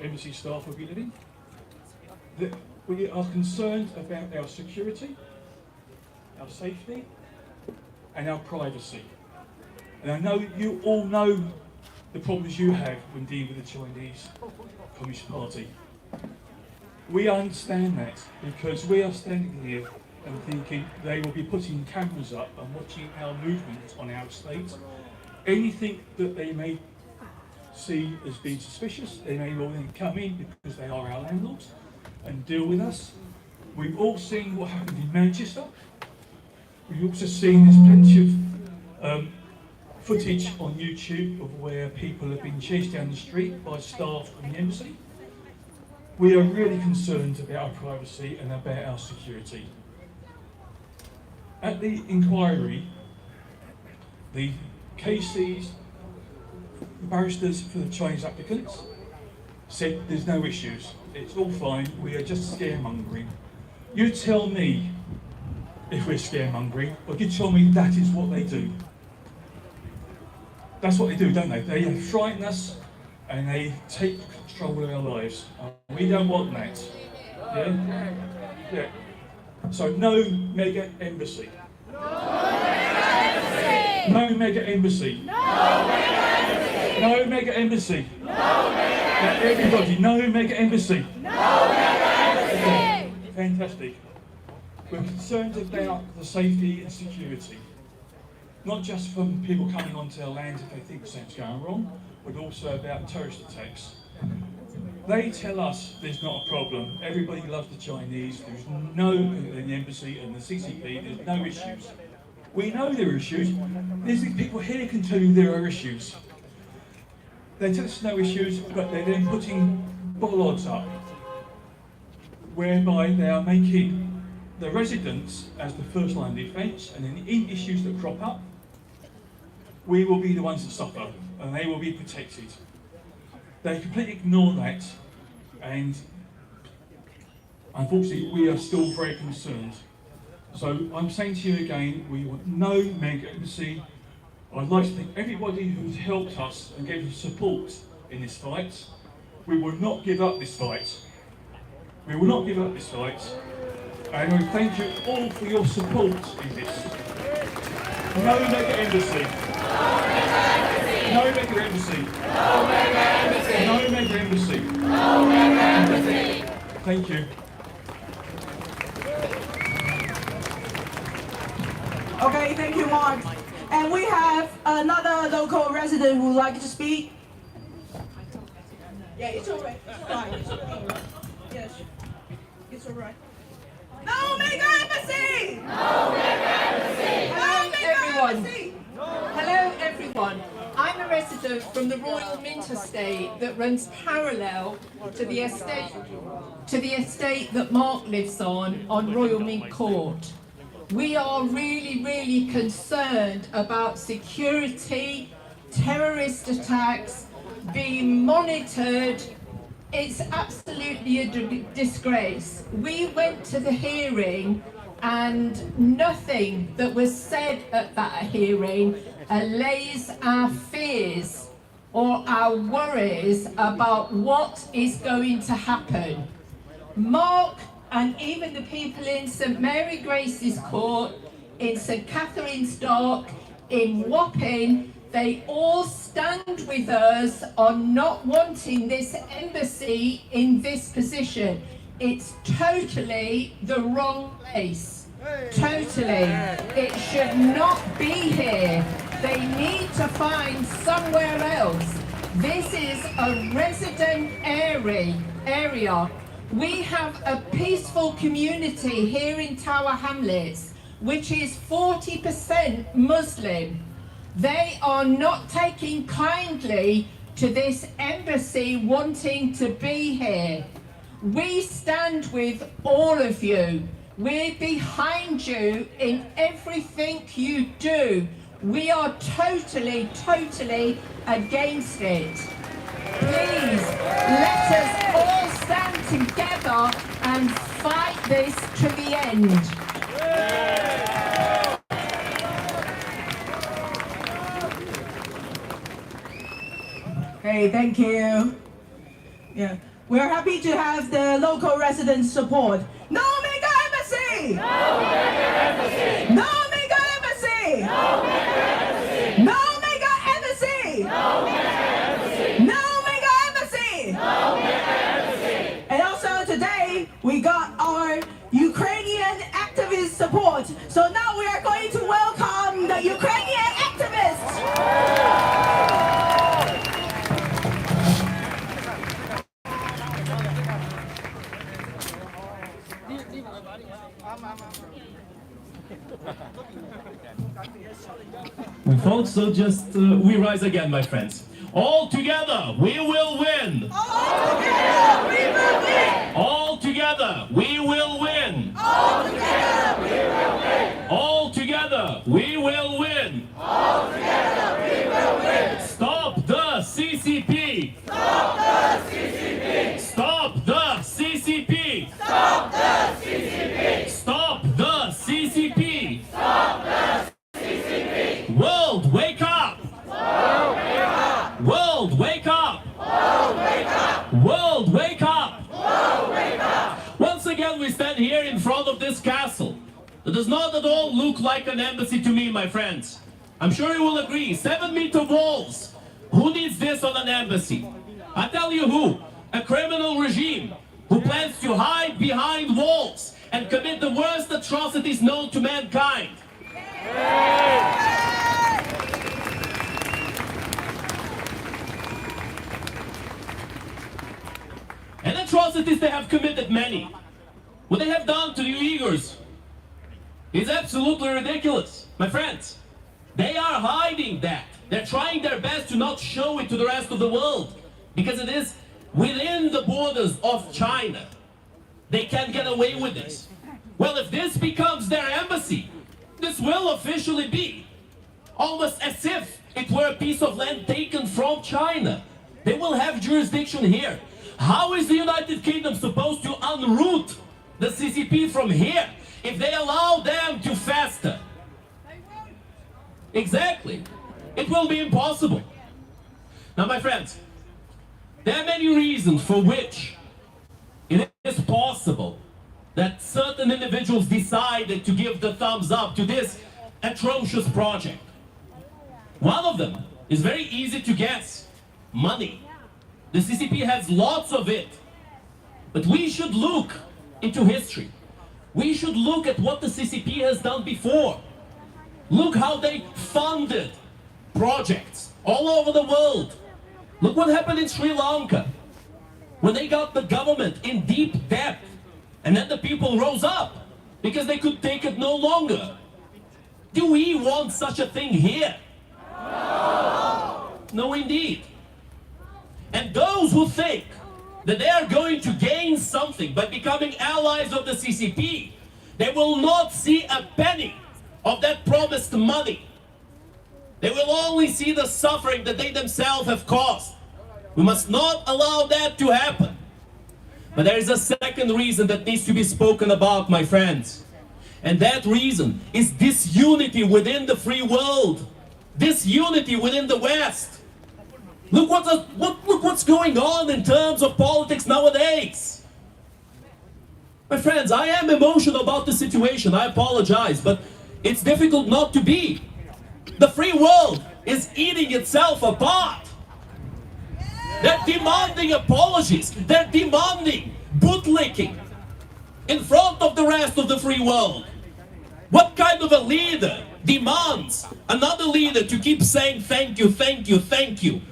embassy staff will be living. We are concerned about our security, our safety, and our privacy. And I know you all know the problems you have when dealing with the Chinese Communist Party. We understand that because we are standing here and thinking they will be putting cameras up and watching our movement on our estate. Anything that they may see as being suspicious, they may well then come in because they are our landlords and deal with us. We've all seen what happened in Manchester. We've also seen there's plenty of footage on YouTube of where people have been chased down the street by staff from the embassy. We are really concerned about our privacy and about our security. At the inquiry, the KCs, the barristers for the Chinese applicants, said there's no issues, it's all fine, we are just scaremongering. You tell me if we're scaremongering, or you tell me that is what they do. That's what they do, don't they? They frighten us and they take control of our lives. We don't want that. Yeah? Yeah. So no mega embassy. No mega embassy. No mega embassy. Now everybody, no mega embassy. Fantastic. We're concerned about the safety and security. Not just from people coming onto our land if they think something's going wrong, but also about terrorist attacks. They tell us there's not a problem. Everybody loves the Chinese. There's no, in the embassy and the CCP, there's no issues. We know there are issues. There's people here can tell you there are issues. They tell us no issues, but they're then putting bollards up, whereby they are making the residents as the first line of defence, and then in issues that crop up, we will be the ones that suffer, and they will be protected. They completely ignore that, and unfortunately we are still very concerned. So I'm saying to you again, we want no mega embassy. I'd like to thank everybody who's helped us and gave us support in this fight. We will not give up this fight. We will not give up this fight. And we thank you all for your support in this. No mega embassy. No mega embassy. No mega embassy. No mega embassy. No mega embassy. Thank you. Okay, thank you, Mark. And we have another local resident who would like to speak. Yeah, it's all right. It's all right. It's all right. Yes, it's all right. No mega embassy! No mega embassy! Hello, everyone. Hello, everyone. I'm a resident from the Royal Mint estate that runs parallel to the estate that Mark lives on Royal Mint Court. We are really, really concerned about security, terrorist attacks, being monitored. It's absolutely a disgrace. We went to the hearing and nothing that was said at that hearing allays our fears or our worries about what is going to happen. Mark and even the people in St Mary Grace's Court, in St Catherine's Dock, in Wapping, they all stand with us on not wanting this embassy in this position. It's totally the wrong place. Totally. It should not be here. They need to find somewhere else. This is a resident area. We have a peaceful community here in Tower Hamlets. which is 40% Muslim. They are not taking kindly to this embassy wanting to be here. We stand with all of you. We're behind you in everything you do. We are totally, totally against it. Please, let us all stand together and fight this to the end. Okay, thank you. Yeah, we're happy to have the local residents' support. No mega embassy! No mega embassy! No mega embassy! No mega embassy! No mega embassy! No mega embassy! No mega embassy! No mega embassy! And also today we got our Ukrainian activist support. So now we are going to welcome the Ukrainian activists. Folks, so just we rise again, my friends. All together, we will win. All together, we will win. All together, we will win. All together, we will win. All together, we will win. All together, we will win. Stop the CCP. Stop the CCP. Stop the CCP. Stop the CCP. Stop the CCP. Stop the CCP. World, wake up. World, wake up. World, wake up. World, wake up. World, wake up. World, wake up. Once again, we stand here in front of this castle. It does not at all look like an embassy to me, my friends. I'm sure you will agree. 7-meter walls. Who needs this on an embassy? I tell you who. A criminal regime who plans to hide behind walls and commit the worst atrocities known to mankind. And atrocities they have committed many. What they have done to the Uyghurs is absolutely ridiculous. My friends, they are hiding that. They're trying their best to not show it to the rest of the world because it is within the borders of China. They can't get away with this. Well, if this becomes their embassy, this will officially be almost as if it were a piece of land taken from China. They will have jurisdiction here. How is the United Kingdom supposed to unroot the CCP from here if they allow them to fester? Exactly. It will be impossible. Now, my friends, there are many reasons for which it is possible that certain individuals decided to give the thumbs up to this atrocious project. One of them is very easy to guess: money. The CCP has lots of it. But we should look into history. We should look at what the CCP has done before. Look how they funded projects all over the world. Look what happened in Sri Lanka when they got the government in deep debt, and then the people rose up because they could take it no longer. Do we want such a thing here? No. No, indeed. And those who think that they are going to gain something by becoming allies of the CCP, they will not see a penny of that promised money. They will only see the suffering that they themselves have caused. We must not allow that to happen. But there is a second reason that needs to be spoken about, my friends. And that reason is disunity within the free world. Disunity within the West. Look what's going on in terms of politics nowadays. My friends, I am emotional about the situation. I apologize, but it's difficult not to be. The free world is eating itself apart. They're demanding apologies. They're demanding bootlicking in front of the rest of the free world. What kind of a leader demands another leader to keep saying thank you, thank you, thank you?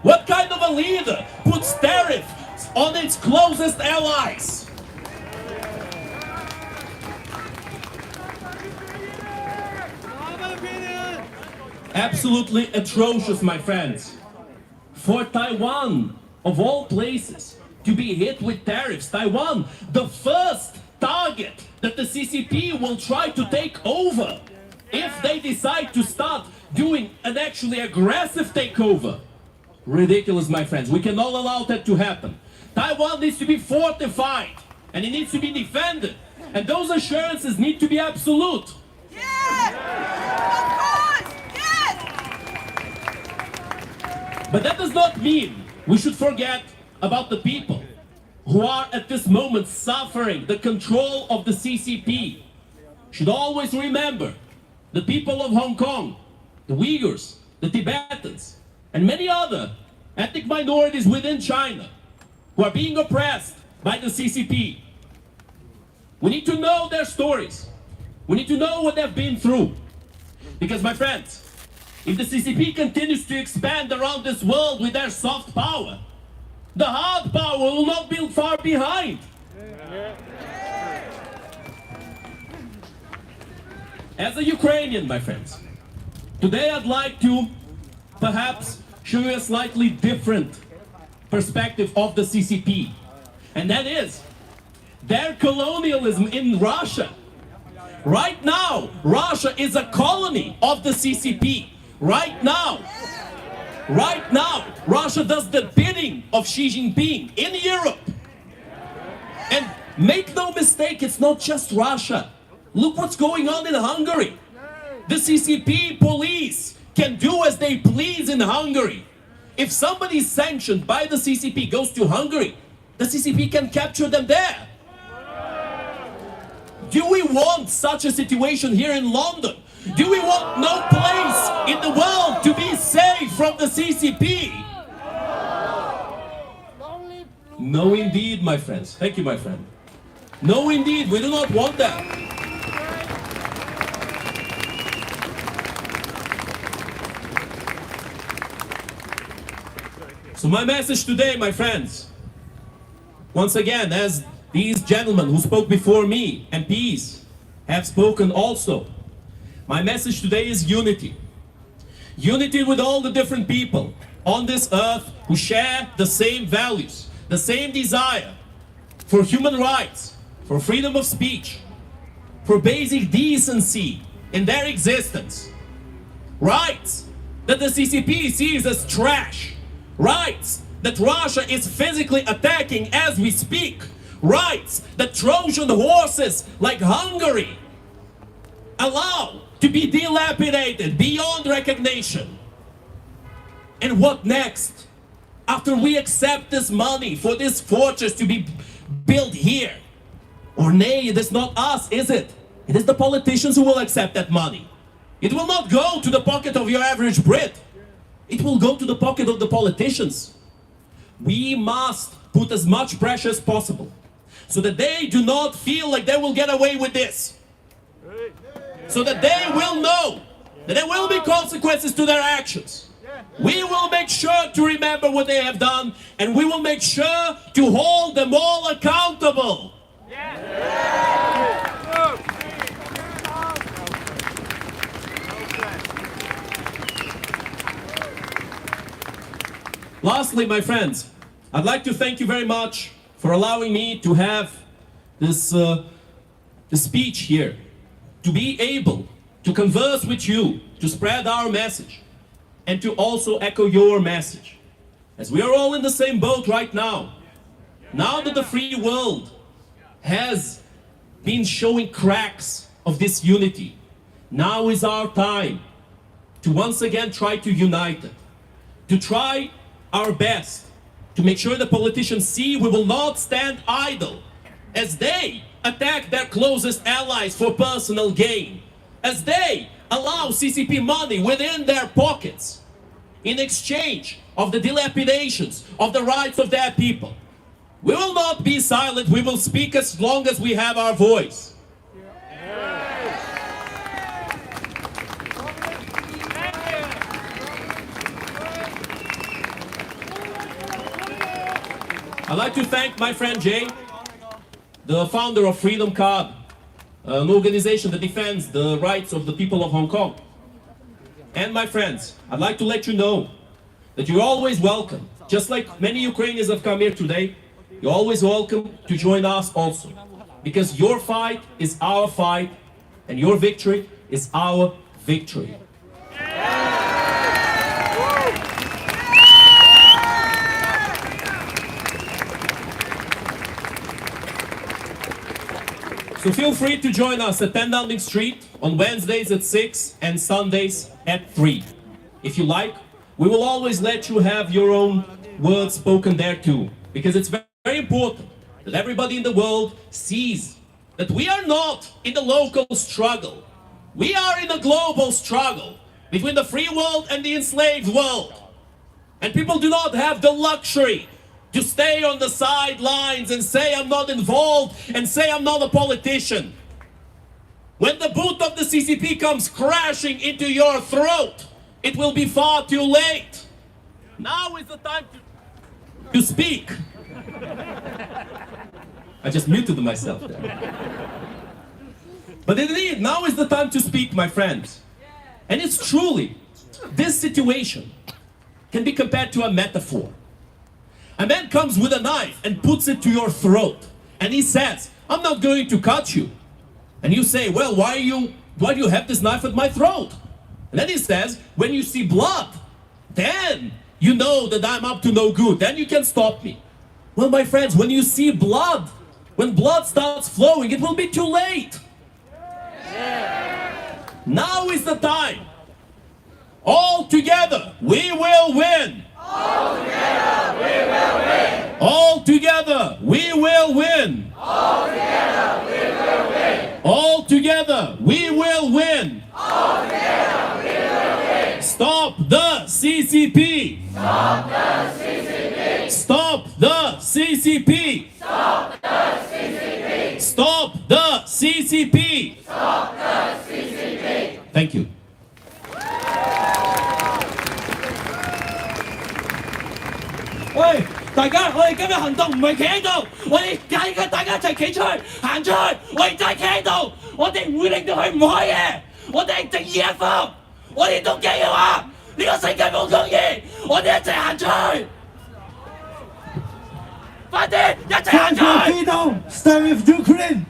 What kind of a leader puts tariffs on its closest allies? absolutely atrocious, my friends. For Taiwan, of all places, to be hit with tariffs, Taiwan, the first target that the CCP will try to take over if they decide to start doing an actually aggressive takeover. Ridiculous, my friends. We cannot allow that to happen. Taiwan needs to be fortified and it needs to be defended. And those assurances need to be absolute. Yes! Of course! Yes! But that does not mean we should forget about the people who are at this moment suffering the control of the CCP. Should always remember the people of Hong Kong, the Uyghurs, the Tibetans, and many other ethnic minorities within China who are being oppressed by the CCP. We need to know their stories. We need to know what they've been through. Because, my friends, if the CCP continues to expand around this world with their soft power, the hard power will not be far behind. As a Ukrainian, my friends, today I'd like to perhaps show you a slightly different perspective of the CCP. And that is their colonialism in Russia. Right now, Russia is a colony of the CCP. Right now, Russia does the bidding of Xi Jinping in Europe. And make no mistake, it's not just Russia. Look what's going on in Hungary. The CCP police can do as they please in Hungary. If somebody sanctioned by the CCP goes to Hungary, the CCP can capture them there. Do we want such a situation here in London? Do we want no place in the world to be safe from the CCP? No indeed, my friends. Thank you, my friend. No indeed, we do not want that. So my message today, my friends, once again, as these gentlemen who spoke before me, MPs, have spoken also, my message today is unity. Unity with all the different people on this earth who share the same values, the same desire for human rights, for freedom of speech, for basic decency in their existence. Rights that the CCP sees as trash. Rights that Russia is physically attacking as we speak. Rights that Trojan horses like Hungary allow to be dilapidated beyond recognition. And what next? After we accept this money for this fortress to be built here? Or nay, it is not us, is it? It is the politicians who will accept that money. It will not go to the pocket of your average Brit. It will go to the pocket of the politicians. We must put as much pressure as possible so that they do not feel like they will get away with this. So that they will know that there will be consequences to their actions. We will make sure to remember what they have done, and we will make sure to hold them all accountable. Lastly, my friends, I'd like to thank you very much for allowing me to have this speech here, to be able to converse with you, to spread our message, and to also echo your message. As we are all in the same boat right now, now that the free world has been showing cracks of this unity, now is our time to once again try to unite it, to try our best to make sure the politicians see we will not stand idle as they attack their closest allies for personal gain, as they allow CCP money within their pockets in exchange of the dilapidations of the rights of their people. We will not be silent, we will speak as long as we have our voice. I'd like to thank my friend Jay, the founder of Freedom Card, an organization that defends the rights of the people of Hong Kong. And my friends, I'd like to let you know that you're always welcome. Just like many Ukrainians have come here today, you're always welcome to join us also. Because your fight is our fight, and your victory is our victory. So feel free to join us at 10 Downing Street on Wednesdays at 6 and Sundays at 3. If you like, we will always let you have your own words spoken there too, because it's very important that everybody in the world sees that we are not in the local struggle. We are in a global struggle between the free world and the enslaved world. And people do not have the luxury to stay on the sidelines and say I'm not involved and say I'm not a politician. When the boot of the CCP comes crashing into your throat, it will be far too late. Now is the time to speak. I just muted myself there. But indeed, now is the time to speak, my friends. And it's truly, this situation can be compared to a metaphor. A man comes with a knife and puts it to your throat. And he says, I'm not going to cut you. And you say, well, why do you have this knife at my throat? And then he says, when you see blood, then you know that I'm up to no good. Then you can stop me. Well, my friends, when you see blood, when blood starts flowing, it will be too late. Now is the time. All together, we will win. All together, we will win. All together, we will win. All together, we will win. All together, we will win. All together, we will win. Stop the CCP. Stop the CCP. Stop the CCP. Stop the CCP. Stop the CCP. Stop the CCP. Thank you. Hey, 大家，我哋今日行動唔係企喺度，我哋大家一齊企出去，行出去，我哋真係企喺度，我哋唔會令到佢唔開嘅，我哋係正義一方，我哋都驚嘅話，呢個世界冇公義，我哋一齊行出去，快啲，一齊行出去。Stay with Ukraine.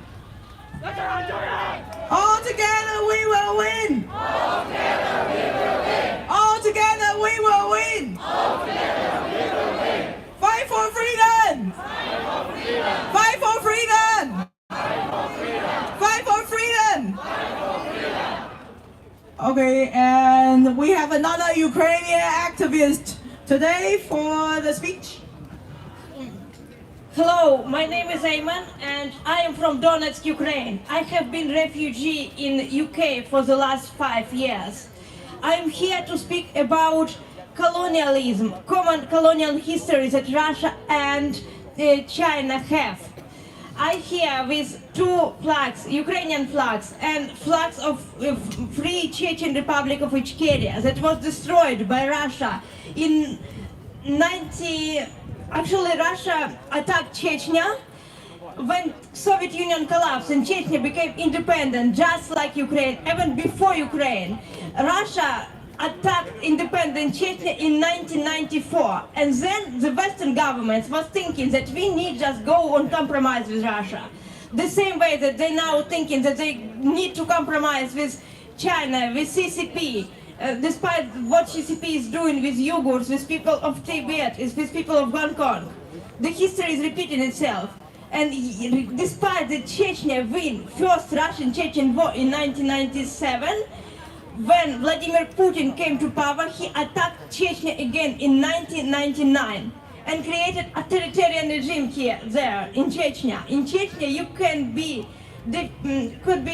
All together we will win. All together we will win. All together we will win. All together we will win. Fight for freedom. Fight for freedom. Fight for freedom. Fight for freedom. Fight for freedom. Fight for freedom. Okay, and we have another Ukrainian activist today for the speech. Hello, my name is Ayman and I am from Donetsk, Ukraine. I have been refugee in UK for the last 5 years. I am here to speak about colonialism, common colonial history that Russia and China have. I here with 2 flags, Ukrainian flags and flags of Free Chechen Republic of Ichkeria that was destroyed by Russia in Actually, Russia attacked Chechnya when Soviet Union collapsed and Chechnya became independent, just like Ukraine, even before Ukraine. Russia attacked independent Chechnya in 1994, and then the Western governments was thinking that we need just go on compromise with Russia. The same way that they now thinking that they need to compromise with China, with CCP. Despite what CCP is doing with Uyghurs, with people of Tibet, with people of Hong Kong. The history is repeating itself. And despite the Chechnya win, first Russian-Chechen war in 1997, when Vladimir Putin came to power, he attacked Chechnya again in 1999 and created authoritarian regime there in Chechnya. In Chechnya, you could be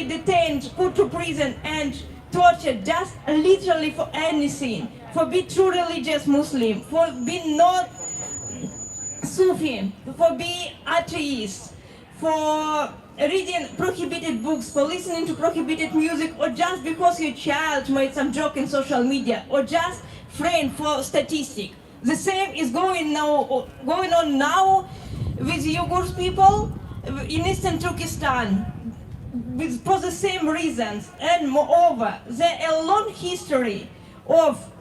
detained, put to prison, and tortured just literally for anything, for being true religious Muslim, for being not Sufi, for being atheist, for reading prohibited books, for listening to prohibited music, or just because your child made some joke in social media, or just framed for statistic. The same is going on now with Uyghur people in Eastern Turkestan. For the same reasons, and moreover, there is a long history of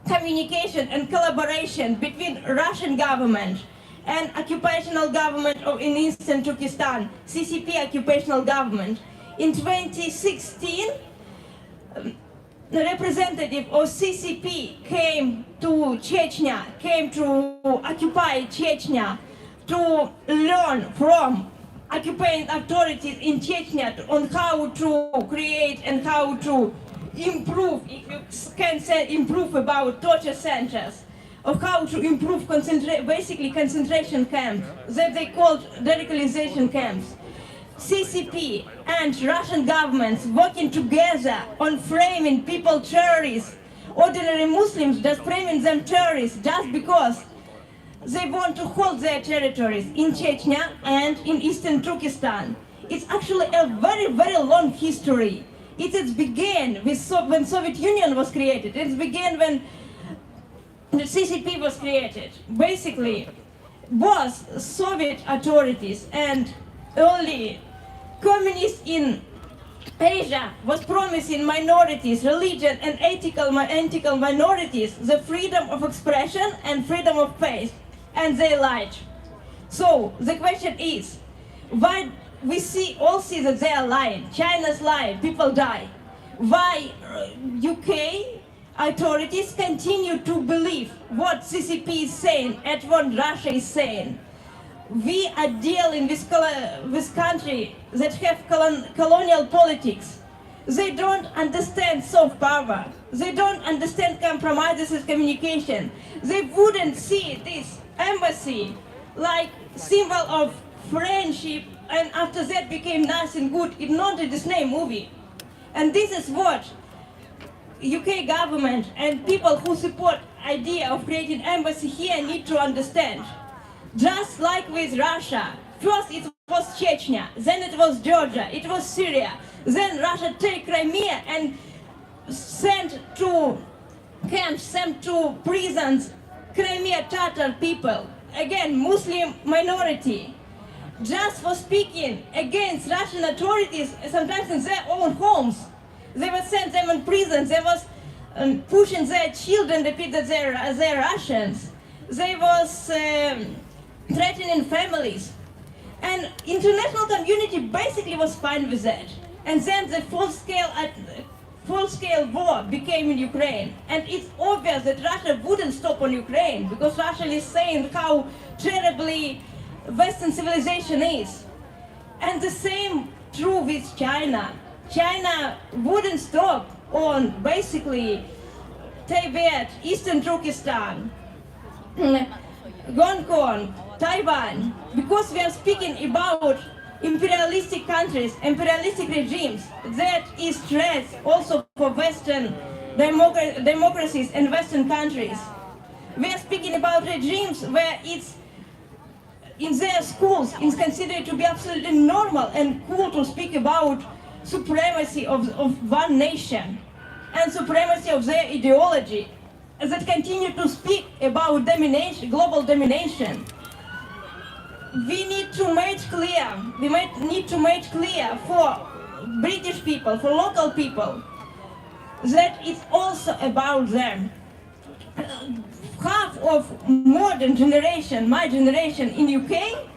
communication and collaboration between Russian government and occupational government in Eastern Turkestan, CCP occupational government. In 2016, the representative of CCP came to Chechnya, came to occupy Chechnya to learn from occupying authorities in Chechnya on how to create and how to improve, if you can say improve about torture centers, of how to improve basically concentration camps that they called radicalization camps. CCP and Russian governments working together on framing people terrorists, ordinary Muslims just framing them terrorists just because they want to hold their territories in Chechnya and in Eastern Turkestan. It's actually a very, very long history. It began with when Soviet Union was created. It began when the CCP was created. Basically, both Soviet authorities and early communists in Asia was promising minorities, religion and ethical minorities, the freedom of expression and freedom of faith, and they lied. So the question is, why we all see that they are lying? China's lying, people die. Why UK authorities continue to believe what CCP is saying and what Russia is saying? We are dealing with countries that have colonial politics. They don't understand soft power. They don't understand compromises with communication. They wouldn't see this embassy like symbol of friendship, and after that became nothing good. It's not a Disney movie. And this is what UK government and people who support idea of creating embassy here need to understand. Just like with Russia, first it was Chechnya, then it was Georgia, it was Syria, then Russia take Crimea and sent to camps, sent to prisons Crimea Tatar people, again Muslim minority, just for speaking against Russian authorities, sometimes in their own homes. They were sent them in prisons, they was pushing their children, repeat that they're Russians. They was threatening families. And international community basically was fine with that. And then the full-scale war became in Ukraine. And it's obvious that Russia wouldn't stop on Ukraine, because Russia is saying how terribly Western civilization is. And the same true with China. China wouldn't stop on basically Tibet, Eastern Turkestan, Hong Kong, Taiwan, because we are speaking about imperialistic countries, imperialistic regimes that is threat also for Western democracies and Western countries. We are speaking about regimes where it's in their schools it's considered to be absolutely normal and cool to speak about supremacy of one nation and supremacy of their ideology, that continue to speak about domination, global domination. We need to make clear for British people, for local people, that it's also about them. Half of modern generation, my generation in UK,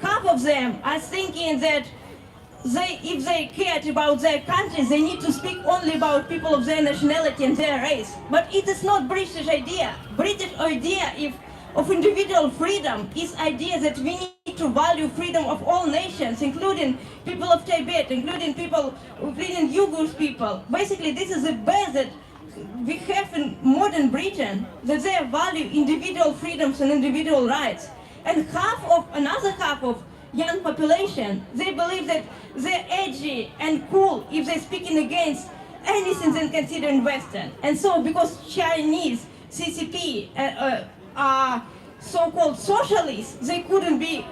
half of them are thinking that if they cared about their country, they need to speak only about people of their nationality and their race. But it is not British idea. British idea of individual freedom is idea that we need to value freedom of all nations, including people of Tibet, including Uyghur people. Basically, this is the base that we have in modern Britain, that they value individual freedoms and individual rights. And another half of young population, they believe that they're edgy and cool if they're speaking against anything that's considered Western. And so, because Chinese CCP are so-called socialists, they couldn't be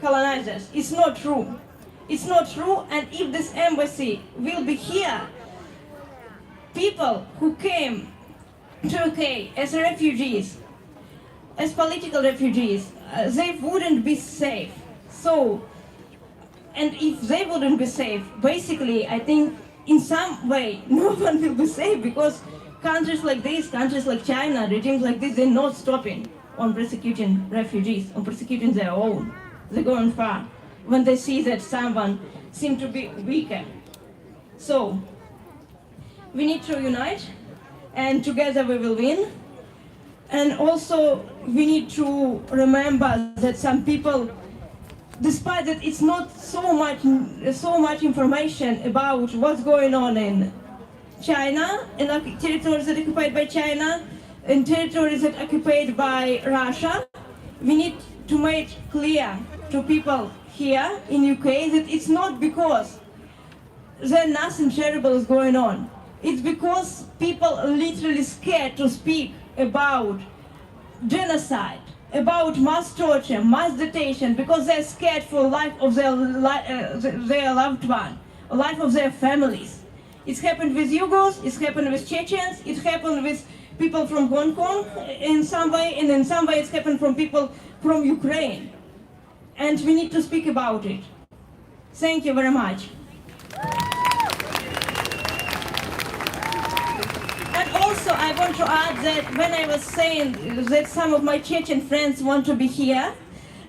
colonizers. It's not true. It's not true, and if this embassy will be here, people who came to UK as refugees, as political refugees, they wouldn't be safe. So, and if they wouldn't be safe, basically, I think in some way, no one will be safe, because countries like this, countries like China, regimes like this, they're not stopping on persecuting refugees, on persecuting their own. They're going far when they see that someone seems to be weaker. So, we need to unite, and together we will win. And also, we need to remember that some people, despite that it's not so much information about what's going on in China, in territories that are occupied by China, in territories that are occupied by Russia, we need to make clear to people here in UK that it's not because there's nothing terrible is going on. It's because people are literally scared to speak about genocide, about mass torture, mass detention, because they're scared for the life of their loved one, the life of their families. It's happened with Uyghurs, it's happened with Chechens, it happened with people from Hong Kong in some way, and in some way it's happened from people from Ukraine. And we need to speak about it. Thank you very much. And also I want to add that when I was saying that some of my Chechen friends want to be here,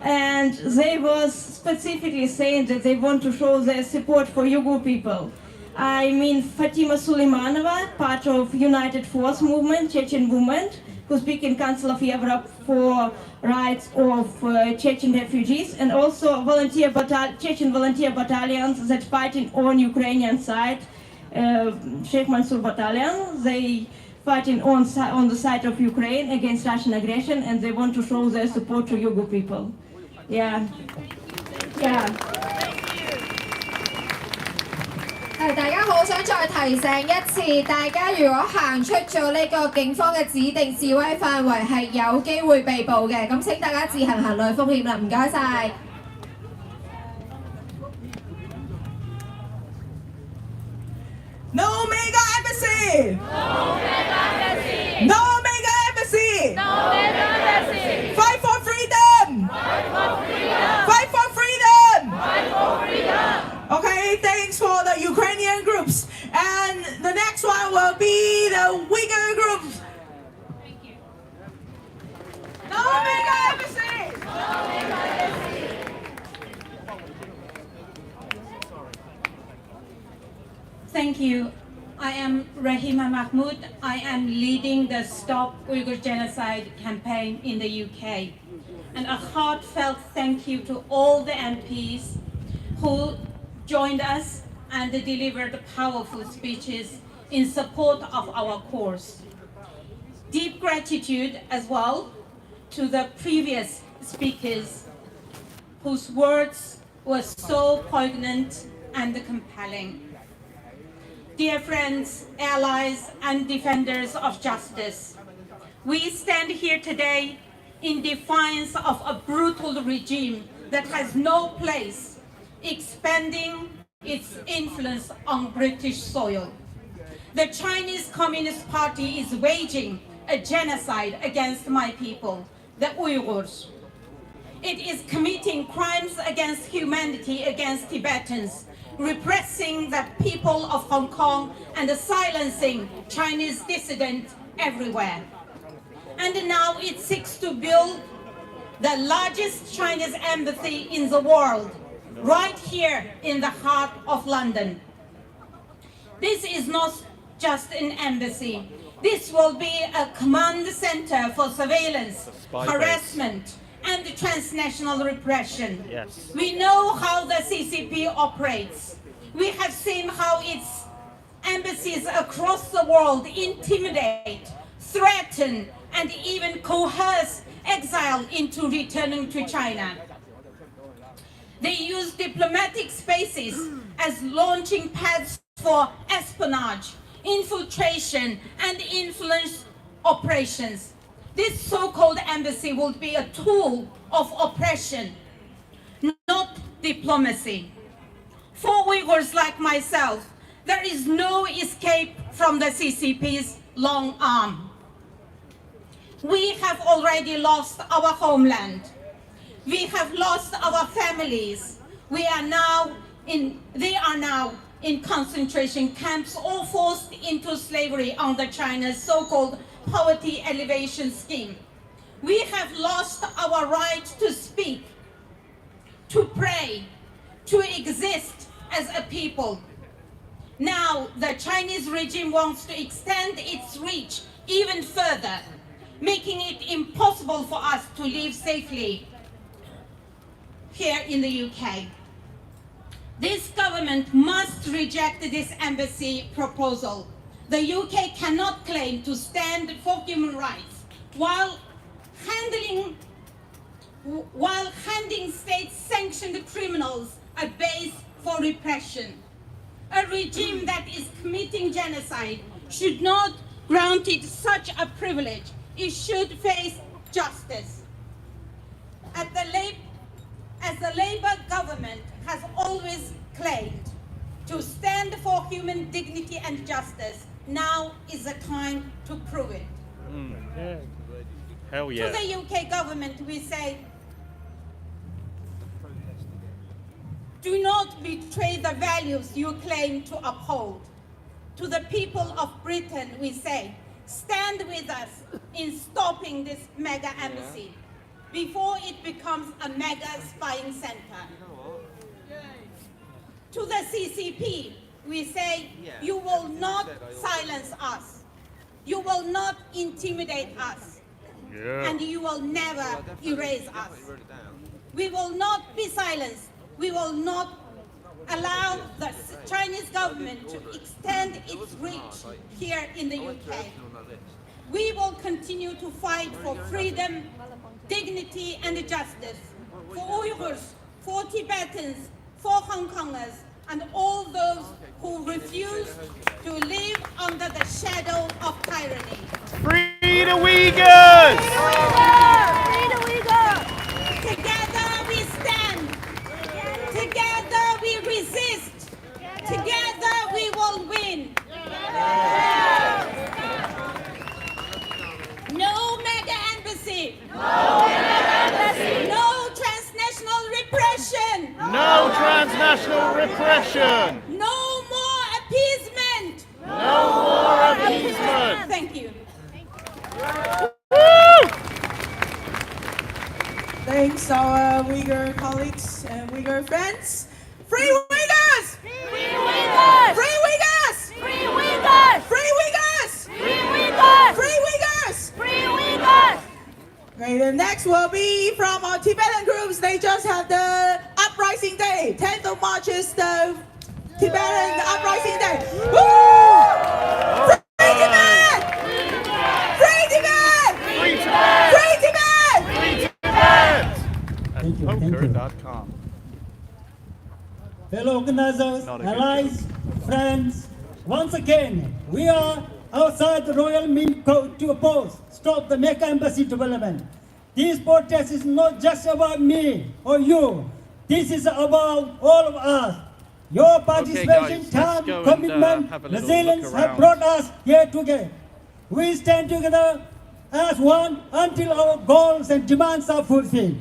and they was specifically saying that they want to show their support for Uyghur people. I mean Fatima Suleimanova, part of United Force movement, Chechen movement, who speaks in Council of Europe for rights of Chechen refugees, and also Chechen volunteer battalions that fighting on Ukrainian side, Sheikh Mansour battalion. They fighting on the side of Ukraine against Russian aggression, and they want to show their support to Uyghur people. Yeah. 大家好想再提醒一次，大家如果行出咗呢個警方嘅指定示威範圍，係有機會被捕嘅。咁請大家自行衡量風險啦，唔該晒。No mega embassy! No mega embassy! No mega embassy! No mega embassy! Fight for freedom! Fight for freedom! Fight for freedom! Fight for freedom! Okay, thanks for the Ukrainian groups. And the next one will be the Uyghur groups. Thank you. No mega embassy! No mega embassy! Thank you. I am Rahima Mahmood. I am leading the Stop Uyghur Genocide campaign in the UK. And a heartfelt thank you to all the MPs who joined us and delivered powerful speeches in support of our cause. Deep gratitude as well to the previous speakers whose words were so poignant and compelling. Dear friends, allies, and defenders of justice, we stand here today in defiance of a brutal regime that has no place expanding its influence on British soil. The Chinese Communist Party is waging a genocide against my people, the Uyghurs. It is committing crimes against humanity against Tibetans, repressing the people of Hong Kong and silencing Chinese dissidents everywhere. And now it seeks to build the largest Chinese embassy in the world, right here in the heart of London. This is not just an embassy. This will be a command center for surveillance, harassment, and transnational repression. Yes. We know how the CCP operates. We have seen how its embassies across the world intimidate, threaten, and even coerce exile into returning to China. They use diplomatic spaces as launching pads for espionage, infiltration, and influence operations. This so-called embassy will be a tool of oppression, not diplomacy. For Uyghurs like myself, there is no escape from the CCP's long arm. We have already lost our homeland. We have lost our families. They are now in concentration camps or forced into slavery under China's so-called poverty elevation scheme. We have lost our right to speak, to pray, to exist as a people. Now the Chinese regime wants to extend its reach even further, making it impossible for us to live safely here in the UK. This government must reject this embassy proposal. The UK cannot claim to stand for human rights while handing state-sanctioned criminals a base for repression. A regime that is committing genocide should not grant it such a privilege. It should face justice. As the Labour government has always claimed to stand for human dignity and justice, now is the time to prove it. Hell yeah. To the UK government, we say, do not betray the values you claim to uphold. To the people of Britain, we say, stand with us in stopping this mega embassy before it becomes a mega spying center. To the CCP, we say, you will not silence us. You will not intimidate us. And you will never erase us. We will not be silenced. We will not allow the Chinese government to extend its reach here in the UK. We will continue to fight for freedom, dignity and justice for Uyghurs, for Tibetans, for Hong Kongers, and all those who refuse to live under the shadow of tyranny. Free the Uyghurs! Free the Uyghurs! Together we stand. Together we resist. Together we will win. No mega embassy. No mega embassy. No transnational repression. No transnational repression! No more appeasement. No more appeasement! Thank you. Thanks our Uyghur colleagues and Uyghur friends. Free Uyghurs! Free Uyghurs! Free Uyghurs! Free Uyghurs! Free Uyghurs! Free Uyghurs! Free Uyghurs! Free Uyghurs! Okay, the next will be from our Tibetan groups. They just had the uprising day. 10th of March is the Tibetan uprising day. Woo! Free Tibet! Free Tibet! Free Tibet! Free Tibet! Free Tibet! Thank you. Poker.com. Fellow organizers, Not a good allies, friends, once again, we are outside the Royal Mint Court to oppose, stop the mega embassy development. This protest is not just about me or you. This is about all of us. Your participation, guys, let's time, go and, commitment, have a little resilience look have around. brought us here together. We stand together as one until our goals and demands are fulfilled.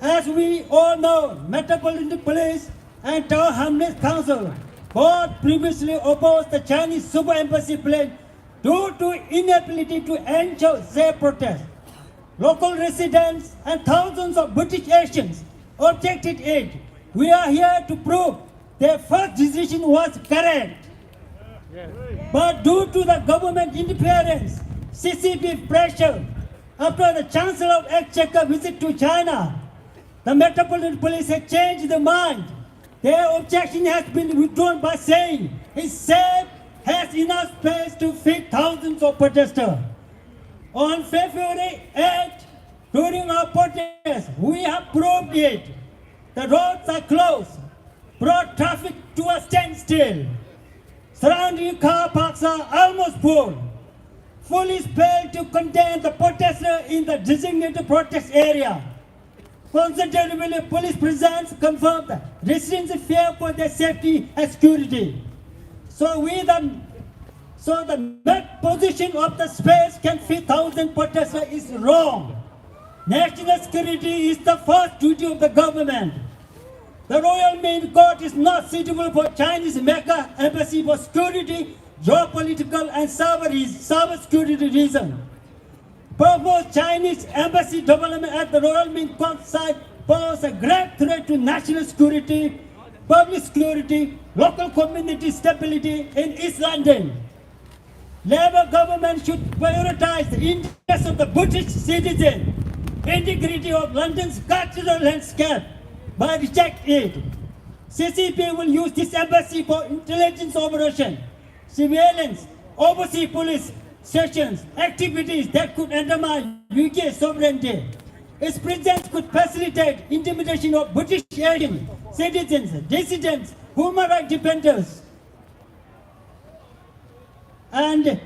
As we all know, Metropolitan Police and Tower Hamlets Council both previously opposed the Chinese super embassy plan due to inability to ensure safe protest. Local residents and thousands of British Asians objected it. We are here to prove their first decision was correct. But due to the government interference, CCP pressure, after the Chancellor of Exchequer visit to China, the Metropolitan Police has changed their mind. Their objection has been withdrawn by saying it's safe, has enough space to fit thousands of protesters. On February 8, during our protest, we have proved it. The roads are closed, brought traffic to a standstill. Surrounding car parks are almost full. Police failed to contain the protesters in the designated protest area. Considerable police presence confirmed that residents fear for their safety and security. So the net position of the space can fit 1,000 protesters is wrong. National security is the first duty of the government. The Royal Mint Court is not suitable for Chinese Mecca embassy for security, geopolitical and cyber security reasons. Proposed Chinese embassy development at the Royal Mint Court site pose a grave threat to national security, public security, local community stability in East London. Labour government should prioritize the interests of the British citizen, integrity of London's cultural landscape by rejecting it. CCP will use this embassy for intelligence operation, surveillance, overseas police sessions, activities that could undermine UK sovereignty. Its presence could facilitate intimidation of British aliens, citizens, dissidents, human rights defenders, and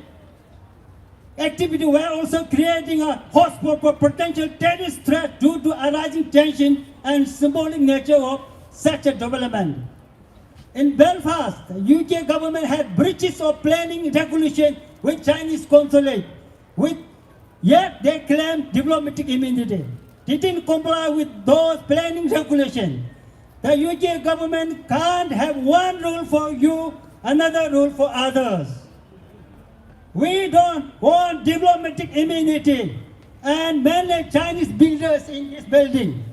activity were also creating a hotspot for potential terrorist threat due to arising tension and symbolic nature of such a development. In Belfast, the UK government had breaches of planning regulation with Chinese consulate, yet they claimed diplomatic immunity. Didn't comply with those planning regulations. The UK government can't have one rule for you, another rule for others. We don't want diplomatic immunity and mainly Chinese builders in this building.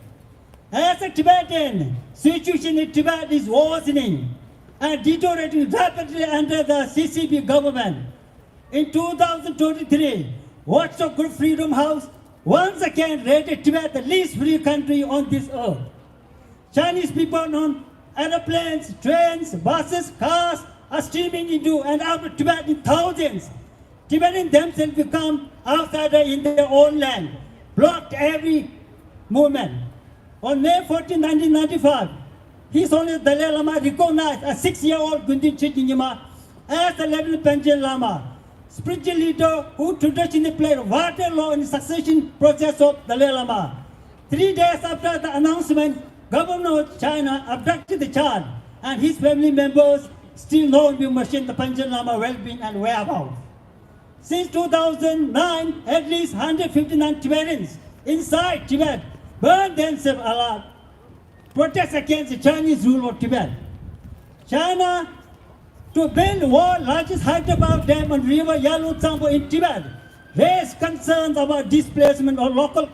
As a Tibetan, situation in Tibet is worsening and deteriorating rapidly under the CCP government. In 2023, watchdog group Freedom House once again rated Tibet the least free country on this earth. Chinese people on aeroplanes, trains, buses, cars are streaming into and out of Tibet in thousands. Tibetans themselves become outsiders in their own land, blocked every movement. On May 14, 1995, His Holiness Dalai Lama recognized a 6-year-old Gundin Chinyama as the 11th Panchen Lama, spiritual leader who traditionally played a vital role in the succession process of Dalai Lama. 3 days after the announcement, Governor of China abducted the child and his family members still know we mention the Panchen Lama well-being and whereabouts. Since 2009, at least 159 Tibetans inside Tibet burned themselves alive, protest against the Chinese rule of Tibet. China, to build the world's largest hydropower dam on river Yalutsambo in Tibet, raised concerns about displacement of local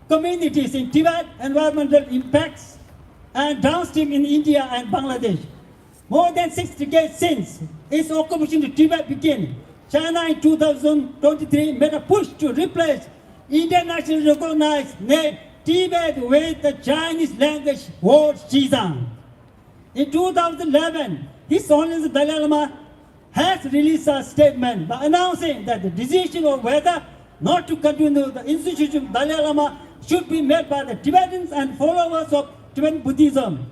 communities in Tibet, environmental impacts, and downstream in India and Bangladesh. More than 6 decades since its occupation of Tibet began, China in 2023 made a push to replace internationally recognized name Tibet with the Chinese language word Xizang. In 2011, His Holiness Dalai Lama has released a statement by announcing that the decision of whether not to continue the institution of Dalai Lama should be made by the Tibetans and followers of Tibetan Buddhism.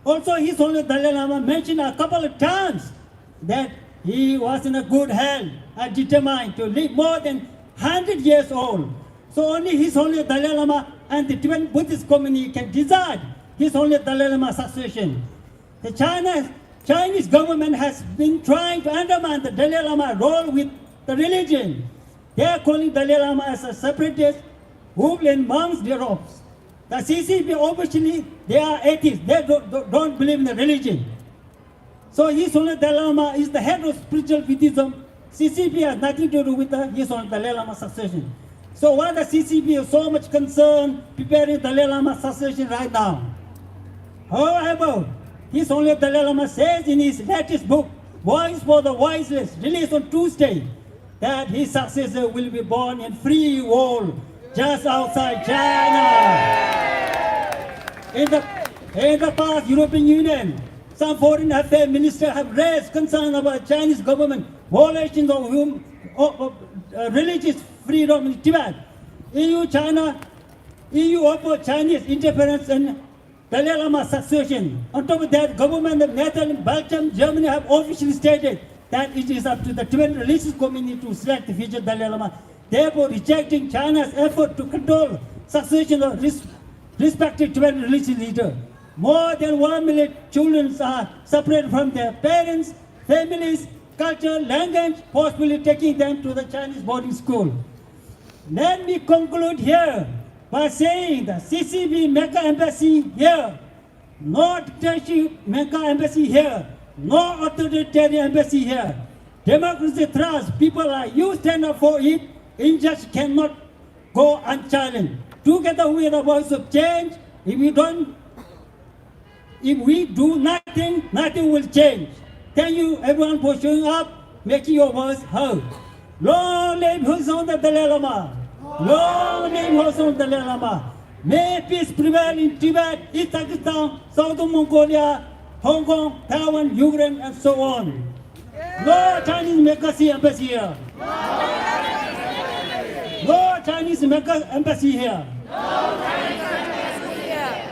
Also, His Holiness Dalai Lama mentioned a couple of times that he was in a good health and determined to live more than 100 years old. So only His Holiness Dalai Lama and the Tibetan Buddhist community can decide His Holiness Dalai Lama's succession. The Chinese government has been trying to undermine the Dalai Lama role with the religion. They are calling Dalai Lama as a separatist who blame monks their robes. The CCP officially, they are atheists. They don't believe in the religion. So His Holiness Dalai Lama is the head of spiritual Buddhism. CCP has nothing to do with His Holiness Dalai Lama's succession. So why the CCP is so much concerned preparing Dalai Lama's succession right now? However, His Holiness Dalai Lama says in his latest book, Voice for the Voiceless, released on Tuesday, that his successor will be born in free world just outside China. In the past, European Union, some foreign affairs ministers have raised concern about Chinese government violations of religious freedom in Tibet. EU opposed Chinese interference in Dalai Lama's succession. On top of that, government of Netherlands, Belgium, Germany have officially stated that it is up to the Tibetan religious community to select the future Dalai Lama, therefore rejecting China's effort to control succession of respected Tibetan religious leaders. More than 1 million children are separated from their parents, families, culture, language, possibly taking them to the Chinese boarding school. Let me conclude here by saying the CCP Mecca embassy here No dictatorship Mecca embassy here. No authoritarian embassy here. Democracy trust. People like you stand up for it. Injustice cannot go unchallenged. Together we are the voice of change. If we do nothing, nothing will change. Thank you everyone for showing up, making your voice heard. Long live Hussein the Dalai Lama. Long live Hussein the Dalai Lama. May peace prevail in Tibet, East Pakistan, Southern Mongolia, Hong Kong, Taiwan, Ukraine, and so on. No Chinese Mecca embassy here. No Chinese Mecca embassy here.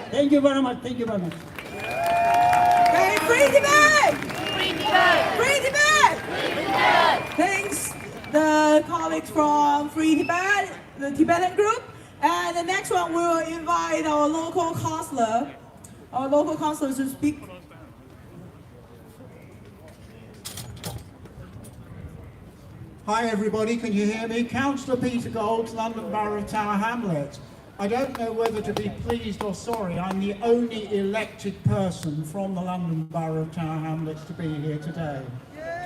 Thank you very much. Thank you very much. Okay, free Tibet! Free Tibet! Free Tibet! Free Tibet! Thanks, the colleagues from Free Tibet, the Tibetan group. And the next one, we will invite our local consular to speak. Hi everybody, can you hear me? Councillor Peter Gold, London Borough of Tower Hamlets. I don't know whether to be pleased or sorry. I'm the only elected person from the London Borough of Tower Hamlets to be here today.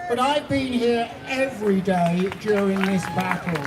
But I've been here every day during this battle.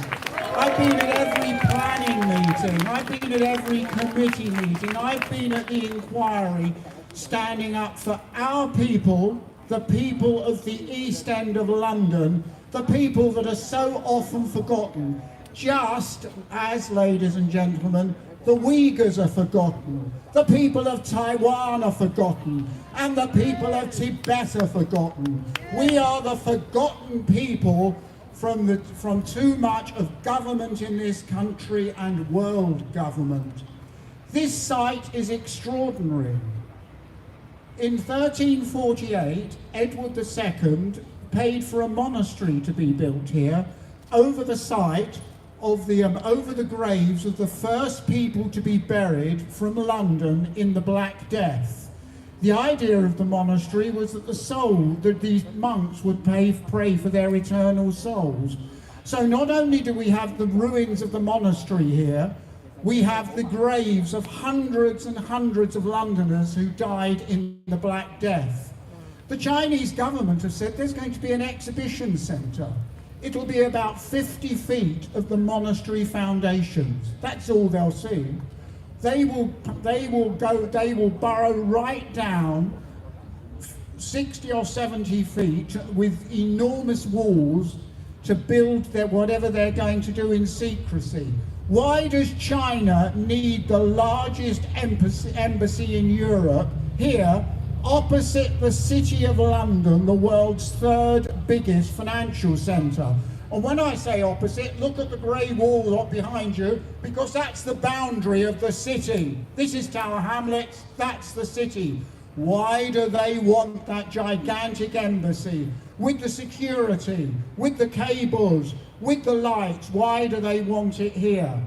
I've been at every planning meeting. I've been at every committee meeting. I've been at the inquiry standing up for our people, the people of the East End of London, the people that are so often forgotten. Just as, ladies and gentlemen, the Uyghurs are forgotten, the people of Taiwan are forgotten, and the people of Tibet are forgotten. We are the forgotten people from too much of government in this country and world government. This site is extraordinary. In 1348, Edward II paid for a monastery to be built here over the site of over the graves of the first people to be buried from London in the Black Death. The idea of the monastery was that these monks would pray for their eternal souls. So not only do we have the ruins of the monastery here, we have the graves of hundreds and hundreds of Londoners who died in the Black Death. The Chinese government has said there's going to be an exhibition centre. It'll be about 50 feet of the monastery foundations. That's all they'll see. They will burrow right down 60 or 70 feet with enormous walls to build whatever they're going to do in secrecy. Why does China need the largest embassy in Europe here, opposite the City of London, the world's third biggest financial centre? And when I say opposite, look at the grey wall up behind you, because that's the boundary of the city. This is Tower Hamlets, that's the city. Why do they want that gigantic embassy? With the security, with the cables, with the lights, why do they want it here?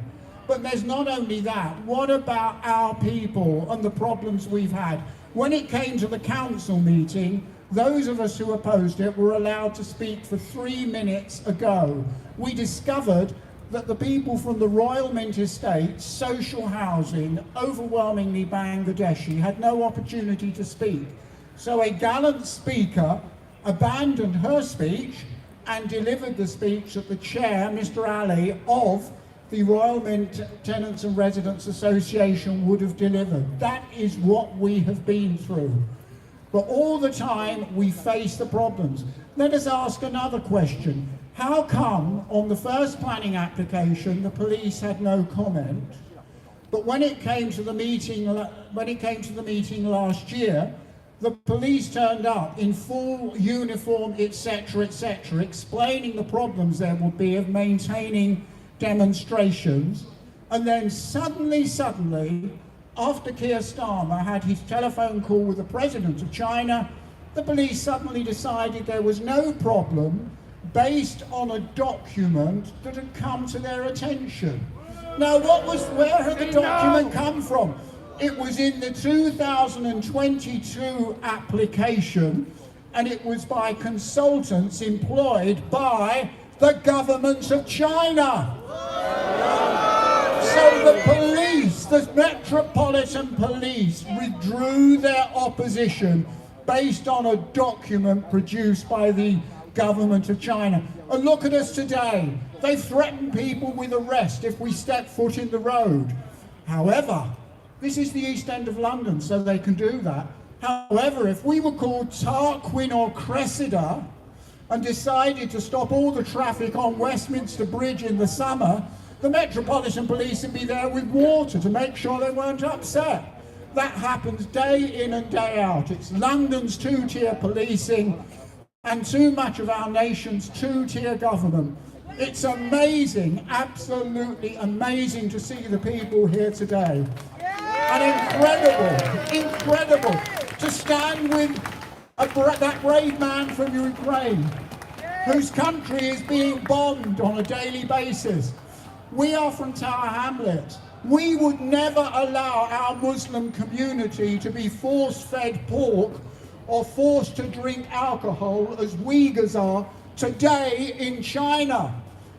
But there's not only that. What about our people and the problems we've had? When it came to the council meeting, those of us who opposed it were allowed to speak for 3 minutes ago. We discovered that the people from the Royal Mint Estate, social housing, overwhelmingly Bangladeshi, had no opportunity to speak. So a gallant speaker abandoned her speech and delivered the speech that the chair, Mr. Ali, of the Royal Mint Tenants and Residents Association would have delivered. That is what we have been through. But all the time we face the problems. Let us ask another question. How come on the first planning application the police had no comment, but when it came to the meeting last year, the police turned up in full uniform, etc., etc., explaining the problems there would be of maintaining demonstrations, and then suddenly, after Keir Starmer had his telephone call with the President of China, the police suddenly decided there was no problem based on a document that had come to their attention. Now, where had the document come from? It was in the 2022 application, and it was by consultants employed by the government of China. So the the Metropolitan Police withdrew their opposition based on a document produced by the government of China. And look at us today. They threaten people with arrest if we step foot in the road. However, this is the East End of London, so they can do that. However, if we were called Tarquin or Cressida and decided to stop all the traffic on Westminster Bridge in the summer, the Metropolitan Police would be there with water to make sure they weren't upset. That happens day in and day out. It's London's two-tier policing and too much of our nation's two-tier government. It's amazing, absolutely amazing to see the people here today. And incredible to stand with that brave man from Ukraine, whose country is being bombed on a daily basis. We are from Tower Hamlets. We would never allow our Muslim community to be force-fed pork or forced to drink alcohol as Uyghurs are today in China.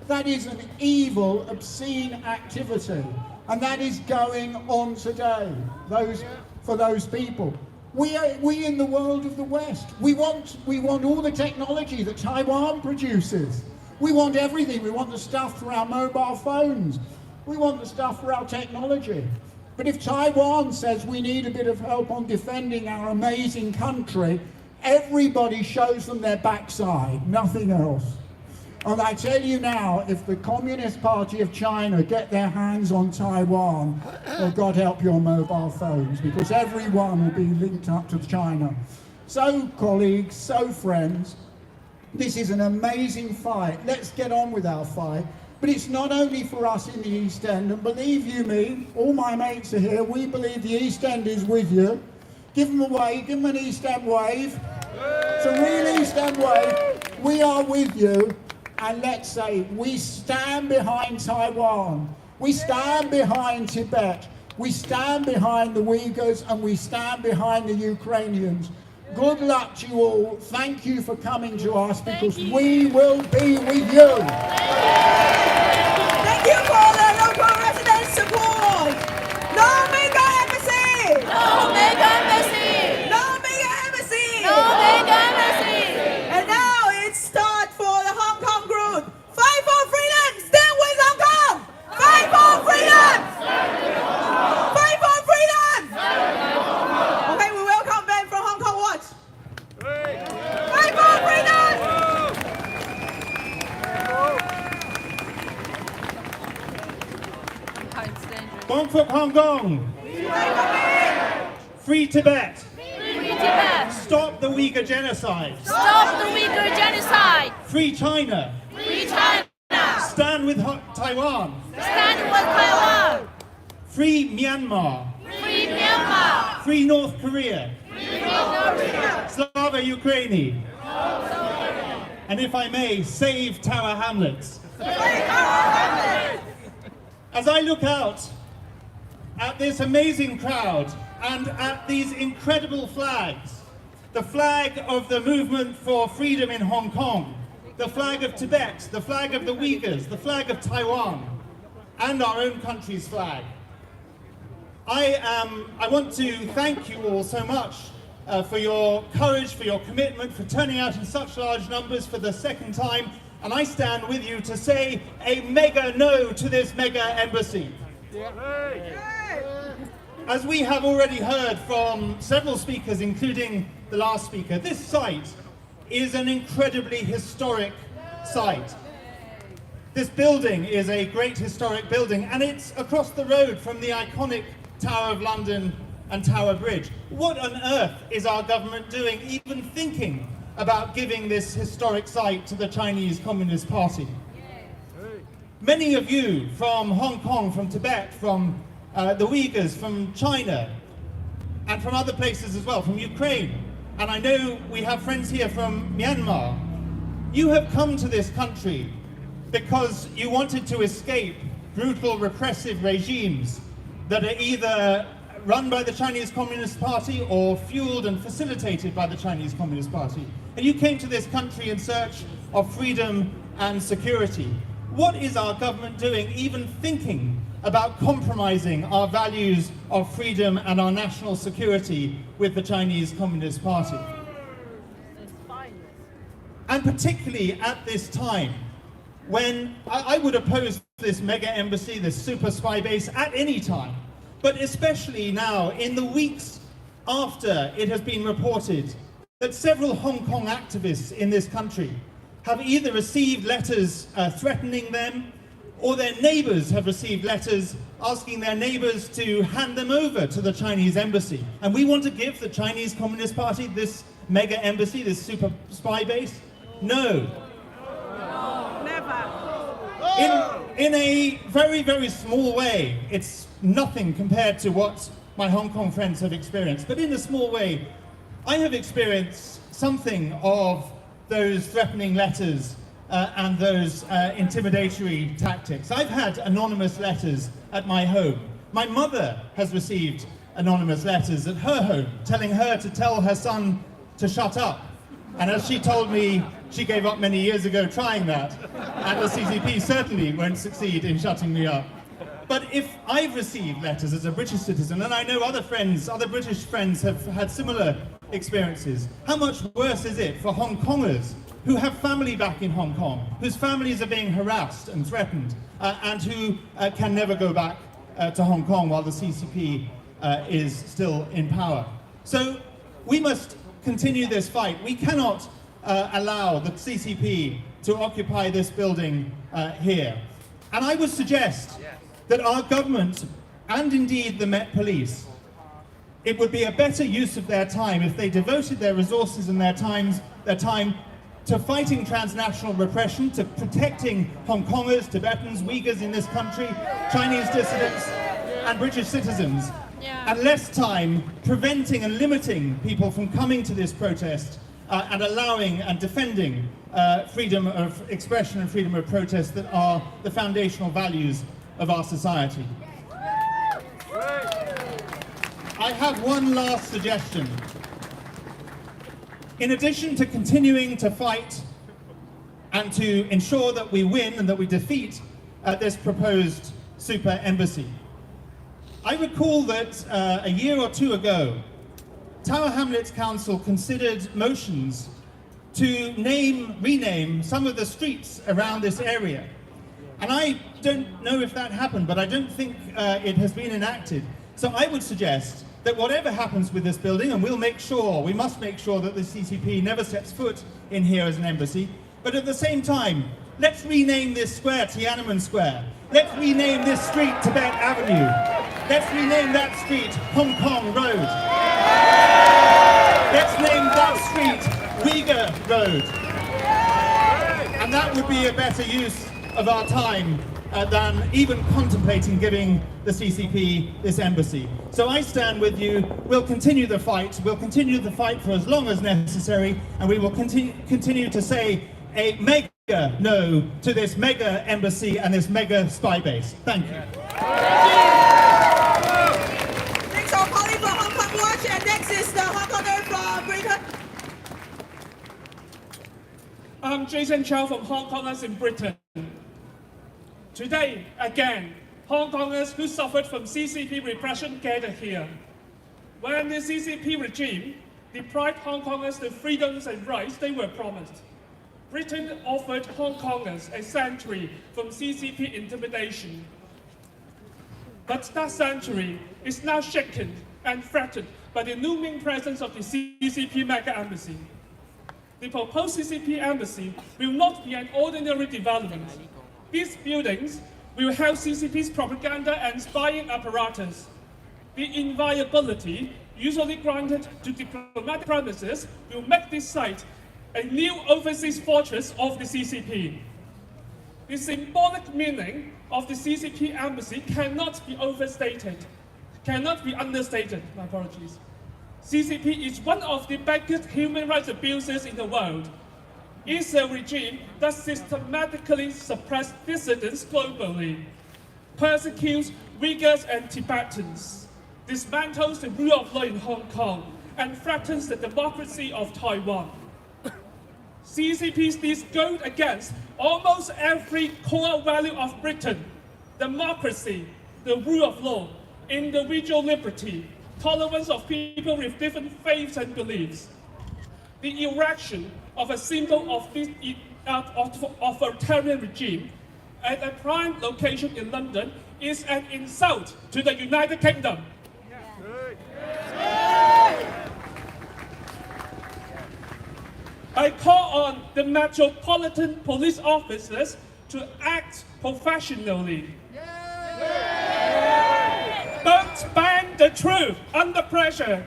That is an evil, obscene activity, and that is going on today. For those people, we in the world of the West, we want all the technology that Taiwan produces. We want everything. We want the stuff for our mobile phones. We want the stuff for our technology. But if Taiwan says we need a bit of help on defending our amazing country, everybody shows them their backside, nothing else. And I tell you now, if the Communist Party of China get their hands on Taiwan, well, God help your mobile phones, because everyone will be linked up to China. So, colleagues, so friends, this is an amazing fight. Let's get on with our fight. But it's not only for us in the East End, and believe you me, all my mates are here, we believe the East End is with you. Give them a wave, give them an East End wave. It's a real East End wave. We are with you, and let's say we stand behind Taiwan. We stand behind Tibet. We stand behind the Uyghurs, and we stand behind the Ukrainians. Good luck to you all. Thank you for coming to us, because we will be with you. Thank you for the local residents' support. No mega embassy. No mega embassy. No mega embassy. No mega embassy. And now it's start for the Hong Kong group. Fight for freedom. Stand with Hong Kong. Fight for freedom. Fight for freedom. Okay, we welcome Ben from Hong Kong Watch. Fight for freedom. One for Hong Kong. Free Tibet. Free Tibet. Stop the Uyghur genocide. Stop the Uyghur genocide. Free China. Free China. Stand with Taiwan. Stand with Taiwan. Free Myanmar. Free Myanmar. Free North Korea. Free North Korea. Slava Ukraini. And if I may, save Tower Hamlets. As I look out at this amazing crowd and at these incredible flags, the flag of the movement for freedom in Hong Kong, the flag of Tibet, the flag of the Uyghurs, the flag of Taiwan, and our own country's flag, I want to thank you all so much for your courage, for your commitment, for turning out in such large numbers for the second time. And I stand with you to say a mega no to this mega embassy. As we have already heard from several speakers, including the last speaker, this site is an incredibly historic site. This building is a great historic building, and it's across the road from the iconic Tower of London and Tower Bridge. What on earth is our government doing, even thinking about giving this historic site to the Chinese Communist Party? Many of you from Hong Kong, from Tibet, from the Uyghurs, from China, and from other places as well, from Ukraine, and I know we have friends here from Myanmar, you have come to this country because you wanted to escape brutal repressive regimes that are either run by the Chinese Communist Party or fueled and facilitated by the Chinese Communist Party. And you came to this country in search of freedom and security. What is our government doing, even thinking about compromising our values of freedom and our national security with the Chinese Communist Party. And particularly at this time, when I would oppose this mega embassy, this super spy base at any time, but especially now in the weeks after it has been reported that several Hong Kong activists in this country have either received letters threatening them, or their neighbors have received letters asking their neighbors to hand them over to the Chinese embassy. And we want to give the Chinese Communist Party this mega embassy, this super spy base? No. In a very, very small way, it's nothing compared to what my Hong Kong friends have experienced. But in a small way, I have experienced something of those threatening letters and those intimidatory tactics. I've had anonymous letters at my home. My mother has received anonymous letters at her home telling her to tell her son to shut up. And as she told me, she gave up many years ago trying that. And the CCP certainly won't succeed in shutting me up. But if I've received letters as a British citizen, and I know other friends, other British friends have had similar experiences, how much worse is it for Hong Kongers who have family back in Hong Kong, whose families are being harassed and threatened, and who can never go back to Hong Kong while the CCP is still in power. So we must continue this fight. We cannot allow the CCP to occupy this building here. And I would suggest that our government, and indeed the Met Police, it would be a better use of their time if they devoted their resources and their time to fighting transnational repression, to protecting Hong Kongers, Tibetans, Uyghurs in this country, Chinese dissidents, and British citizens, and less time preventing and limiting people from coming to this protest and allowing and defending freedom of expression and freedom of protest that are the foundational values of our society. I have one last suggestion. In addition to continuing to fight and to ensure that we win and that we defeat this proposed super embassy, I recall that a year or two ago, Tower Hamlets Council considered motions to rename some of the streets around this area. And I don't know if that happened, but I don't think it has been enacted. So I would suggest that whatever happens with this building, and we must make sure that the CCP never steps foot in here as an embassy, but at the same time, let's rename this square Tiananmen Square. Let's rename this street Tibet Avenue. Let's rename that street Hong Kong Road. Let's name that street Uyghur Road. And that would be a better use of our time than even contemplating giving the CCP this embassy. So I stand with you. We'll continue the fight. We'll continue the fight for as long as necessary, and we will continue to say a mega no to this mega embassy and this mega spy base. Thank you. Thanks for calling for Hong Kong Watch, and next is the Hong Konger from Britain. I'm Jason Chow from Hong Kongers in Britain. Today, again, Hong Kongers who suffered from CCP repression gather here. When the CCP regime deprived Hong Kongers the freedoms and rights they were promised, Britain offered Hong Kongers a sanctuary from CCP intimidation. But that sanctuary is now shaken and threatened by the looming presence of the CCP mega embassy. The proposed CCP embassy will not be an ordinary development. These buildings will house CCP's propaganda and spying apparatus. The inviolability usually granted to diplomatic premises will make this site a new overseas fortress of the CCP. The symbolic meaning of the CCP embassy cannot be understated, my apologies. CCP is one of the biggest human rights abuses in the world. It's a regime that systematically suppresses dissidents globally, persecutes Uyghurs and Tibetans, dismantles the rule of law in Hong Kong, and threatens the democracy of Taiwan. CCP's deeds go against almost every core value of Britain: democracy, the rule of law, individual liberty, tolerance of people with different faiths and beliefs. The erection of a symbol of this authoritarian regime at a prime location in London is an insult to the United Kingdom. I call on the Metropolitan Police officers to act professionally. Don't bend the truth under pressure.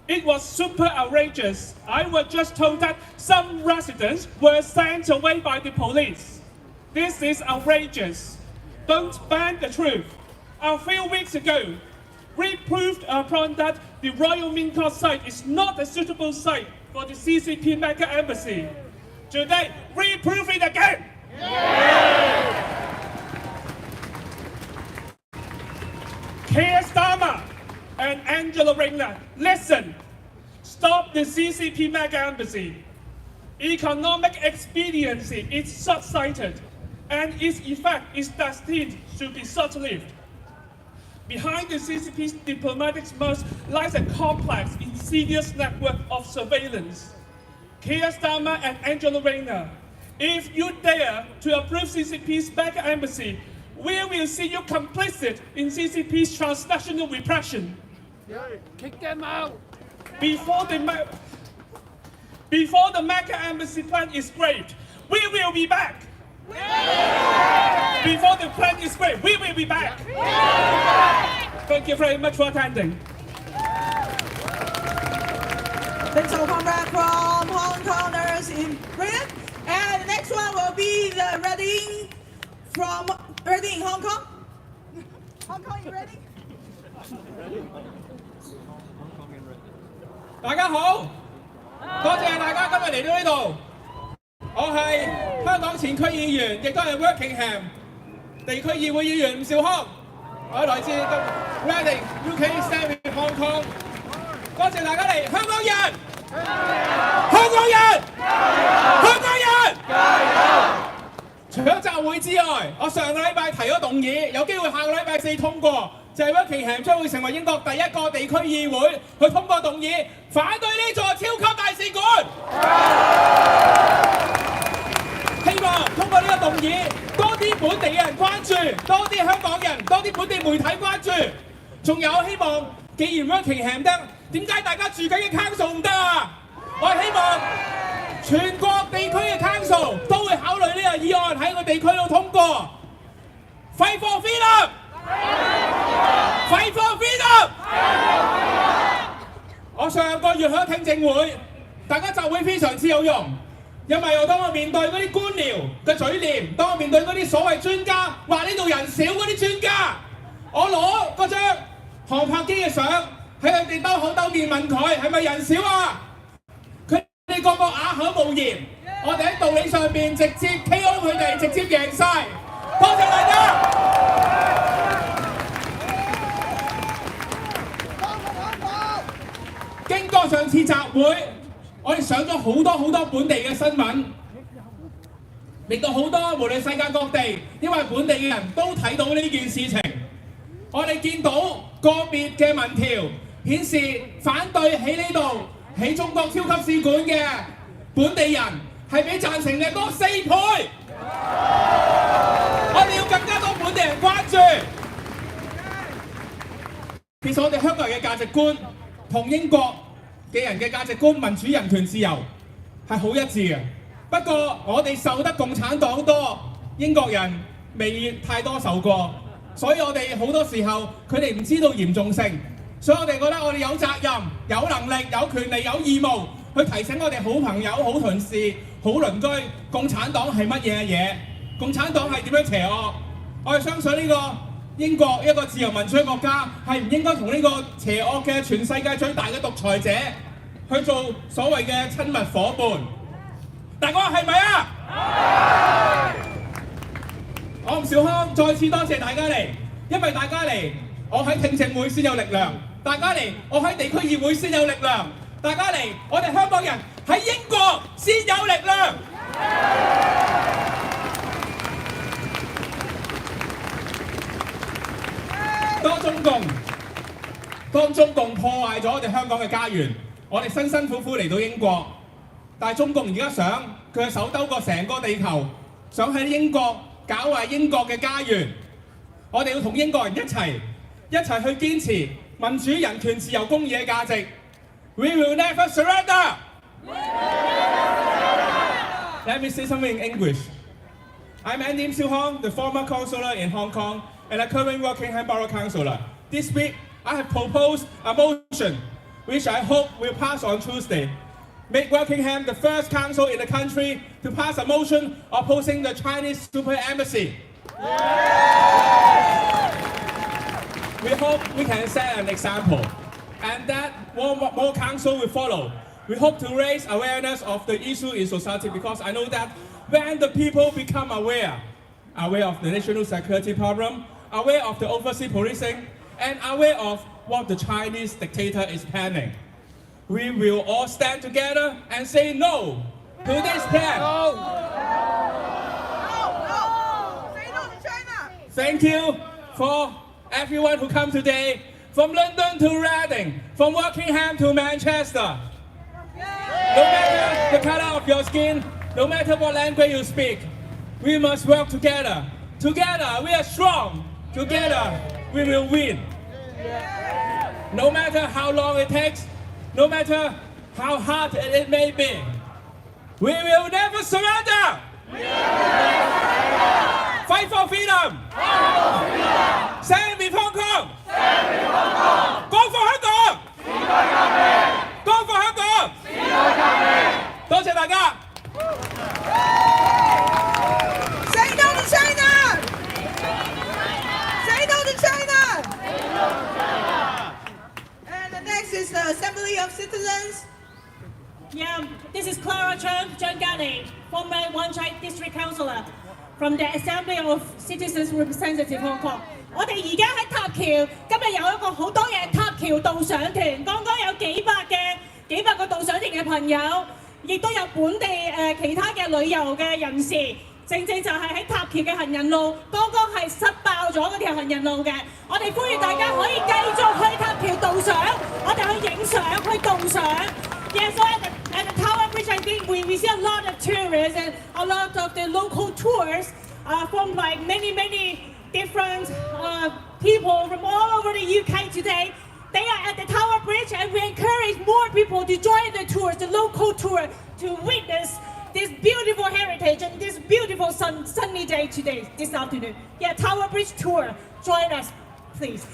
It was super outrageous. I was just told that some residents were sent away by the police. This is outrageous. Don't bend the truth. A few weeks ago, we proved upon that the Royal Mint Court site is not a suitable site for the CCP mega embassy. Today, we prove it again. Keir Starmer and Angela Rayner, listen. Stop the CCP mega embassy. Economic expediency is short-sighted, and its effect is destined to be short-lived. Behind the CCP's diplomatic smirks lies a complex, insidious network of surveillance. Keir Starmer and Angela Rayner, if you dare to approve CCP's mega embassy, we will see you complicit in CCP's transnational repression. Kick them out! Before the mega embassy plan is scrapped, we will be back. Before the plan is scrapped, we will be back. Thank you very much for attending. Let's all come back from Hong Kongers in Britain. And the next one will be the Reading in Hong Kong. Hong Kong, you ready? 大家好，多謝大家今日嚟到呢度。我係香港前區議員，亦都係 Workingham 地區議會議員伍兆康。我來自 Reading UK Stand with Hong Kong。多謝大家嚟，香港人，香港人，香港人，加油！除咗集會之外，我上個禮拜提咗動議，有機會下個禮拜4通過。就係 Workingham 將會成為英國第一個地區議會去通過動議，反對呢座超級大使館。希望通過呢個動議，多啲本地嘅人關注，多啲香港人，多啲本地媒體關注。仲有希望，既然 Workingham 得，點解大家住緊嘅 council 唔得啊？我係希望全國地區嘅 council 都會考慮呢個議案喺個地區度通過。Fight for freedom！ Fight for freedom！ 我上個月去咗聽證會，大家集會非常之有用，因為當我面對嗰啲官僚嘅嘴臉，當我面對嗰啲所謂專家話呢度人少嗰啲專家，我攞嗰張航拍機嘅相喺佢哋兜口兜面問佢係咪人少啊？佢哋個個啞口無言，我哋喺道理上邊直接 KO 佢哋，直接贏晒。多謝大家！經過上次集會，我哋上咗好多本地嘅新聞，令到好多無論世界各地，因為本地嘅人都睇到呢件事情。我哋見到個別嘅民調顯示，反對喺呢度起中國超級使館嘅本地人係比贊成嘅多4倍。我哋要更加多本地人關注。其實我哋香港人嘅價值觀同英國嘅人嘅價值觀、民主、人權、自由係好一致嘅。不過我哋受得共產黨多，英國人未太多受過，所以我哋好多時候佢哋唔知道嚴重性，所以我哋覺得我哋有責任、有能力、有權利、有義務去提醒我哋好朋友、好同事、好鄰居，共產黨係乜嘢嘢？共產黨係點樣邪惡？我哋相信呢個英國一個自由民主嘅國家係唔應該同呢個邪惡嘅全世界最大嘅獨裁者去做所謂嘅親密夥伴。大家話係咪啊？我伍兆康再次多謝大家嚟，因為大家嚟，我喺聽證會先有力量；大家嚟，我喺地區議會先有力量；大家嚟，我哋香港人喺英國先有力量。當中共破壞咗我哋香港嘅家園，我哋辛辛苦苦嚟到英國，但係中共而家想佢嘅手兜過成個地球，想喺英國搞壞英國嘅家園。我哋要同英國人一齊去堅持民主、人權、自由、公義嘅價值。We will never surrender. Let me say something in English. I'm Andy Siu Hong, the former councillor in Hong Kong and a current Rockingham Borough Councillor. This week, I have proposed a motion, which I hope will pass on Tuesday. Make Rockingham the first council in the country to pass a motion opposing the Chinese super embassy. We hope we can set an example, and that more council will follow. We hope to raise awareness of the issue in society, because I know that when the people become aware of the national security problem, aware of the overseas policing, and aware of what the Chinese dictator is planning, we will all stand together and say no to this plan. No. Say no to China. Thank you for everyone who come today, from London to Reading, from Rockingham to Manchester. No matter the color of your skin, no matter what language you speak, we must work together. Together, we are strong. Together, we will win. No matter how long it takes, no matter how hard it may be, we will never surrender. Fight for freedom. Stand with Hong Kong. Go for Hong Kong. Go for Hong Kong. 多謝大家。Say no to China. Say no to China. And the next is the Assembly of Citizens. Yeah, this is Clara John Gani, former Wan Chai District Councillor from the Assembly of Citizens Representative Hong Kong. 我哋而家喺塔橋，今日有一個好多嘅塔橋導賞團，剛剛有幾百個導賞團嘅朋友，亦都有本地其他嘅旅遊嘅人士，正就係喺塔橋嘅行人路，剛剛係塞爆咗嗰條行人路嘅。我哋呼籲大家可以繼續去塔橋導賞，我哋去影相，去導賞。Yeah, so at the Tower Bridge, I think we see a lot of tourists and a lot of the local tours from like many different people from all over the UK today. They are at the Tower Bridge, and we encourage more people to join the tours, the local tour, to witness this beautiful heritage and this beautiful sunny day today, this afternoon. Yeah, Tower Bridge tour. Join us, please.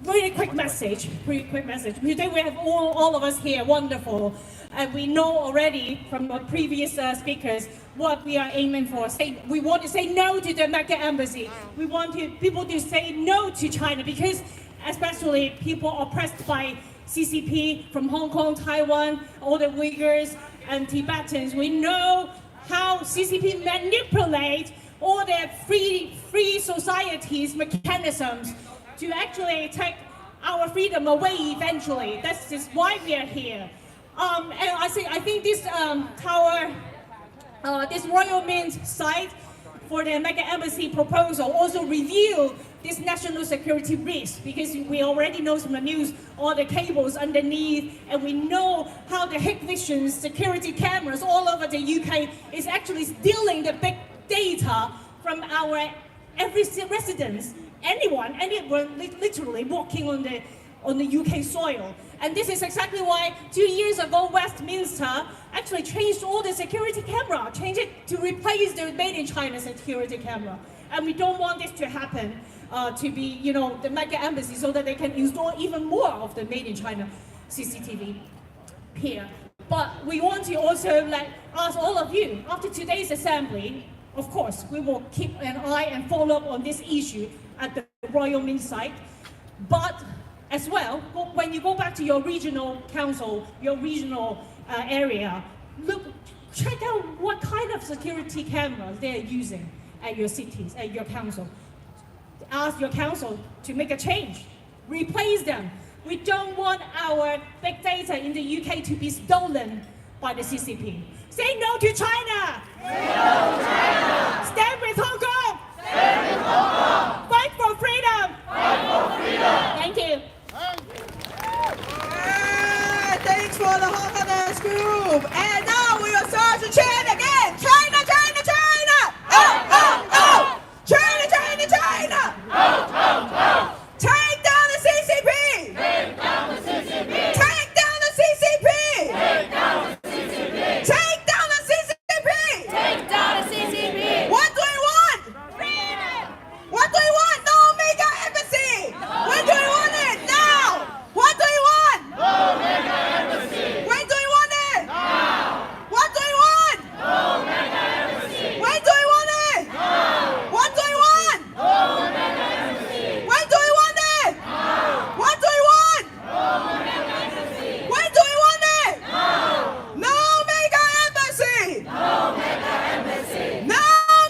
Really quick message. Today we have all of us here, wonderful. And we know already from the previous speakers what we are aiming for. We want to say no to the Mecca embassy. We want people to say no to China, because especially people oppressed by CCP from Hong Kong, Taiwan, all the Uyghurs and Tibetans. We know how CCP manipulate all the free societies mechanisms to actually take our freedom away eventually. That's just why we are here. And I think this tower, this Royal Mint site for the Mecca Embassy proposal also reveal this national security risk, because we already know from the news all the cables underneath, and we know how the Hikvision security cameras all over the UK is actually stealing the big data from our every residence. Anyone literally walking on the UK soil. And this is exactly why 2 years ago Westminster actually changed all the security camera, changed it to replace the made in China security camera. And we don't want this to happen to be, the Mecca embassy, so that they can install even more of the made in China CCTV here. But we want to also ask all of you, after today's assembly, of course, we will keep an eye and follow up on this issue at the Royal Mint site. But as well, when you go back to your regional council, your regional area, check out what kind of security cameras they're using at your cities, at your council. Ask your council to make a change, replace them. We don't want our big data in the UK to be stolen by the CCP. Say no to China! Say no to China! Stand with Hong Kong! Stand with Hong Kong! Fight for freedom! Fight for the Hong Kongers group. And now we will start to chant again. China, China, China. Oh, oh, oh. China, China, China. Oh, oh, oh. Take down the CCP. Take down the CCP. Take down the CCP. Take down the CCP. Take down the CCP. Take down the CCP. What do we want? Freedom. What do we want? No mega embassy. When do we want it? Now. What do we want? No mega embassy. When do we want it? Now. What do we want? No mega embassy. When do we want it? Now. What do we want? No mega embassy. When do we want it? Now. What do we want? No mega embassy. When do we want it? Now. No mega embassy. No mega embassy. No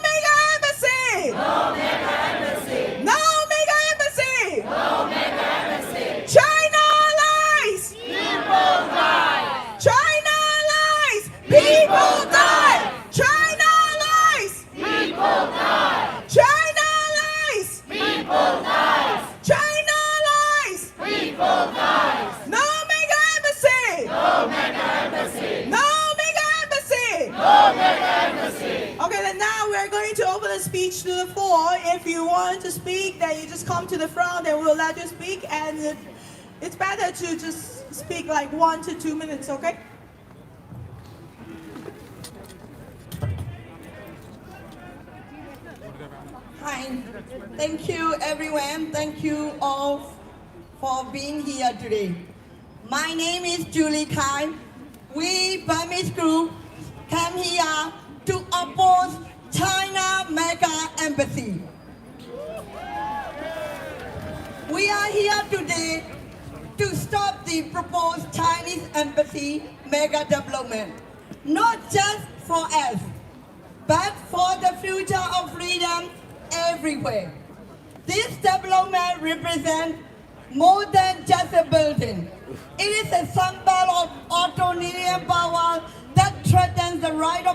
mega embassy. No mega embassy. No mega embassy. No mega embassy. China lies. People die. China lies. People die. China lies. People die. China lies. People die. China lies. People die. No mega embassy. No mega embassy. No mega embassy. No mega embassy. Okay, then now we're going to open the speech to the floor. If you want to speak, then you just come to the front and we'll let you speak. And it's better to just speak like 1 to 2 minutes, okay? Hi, thank you everyone. Thank you all for being here today. My name is Julie Kai. We Burmese group came here to oppose China mega embassy. We are here today to stop the proposed Chinese embassy mega development, not just for us, but for the future of freedom everywhere. This development represents more than just a building. It is a symbol of authoritarian power that threatens the right of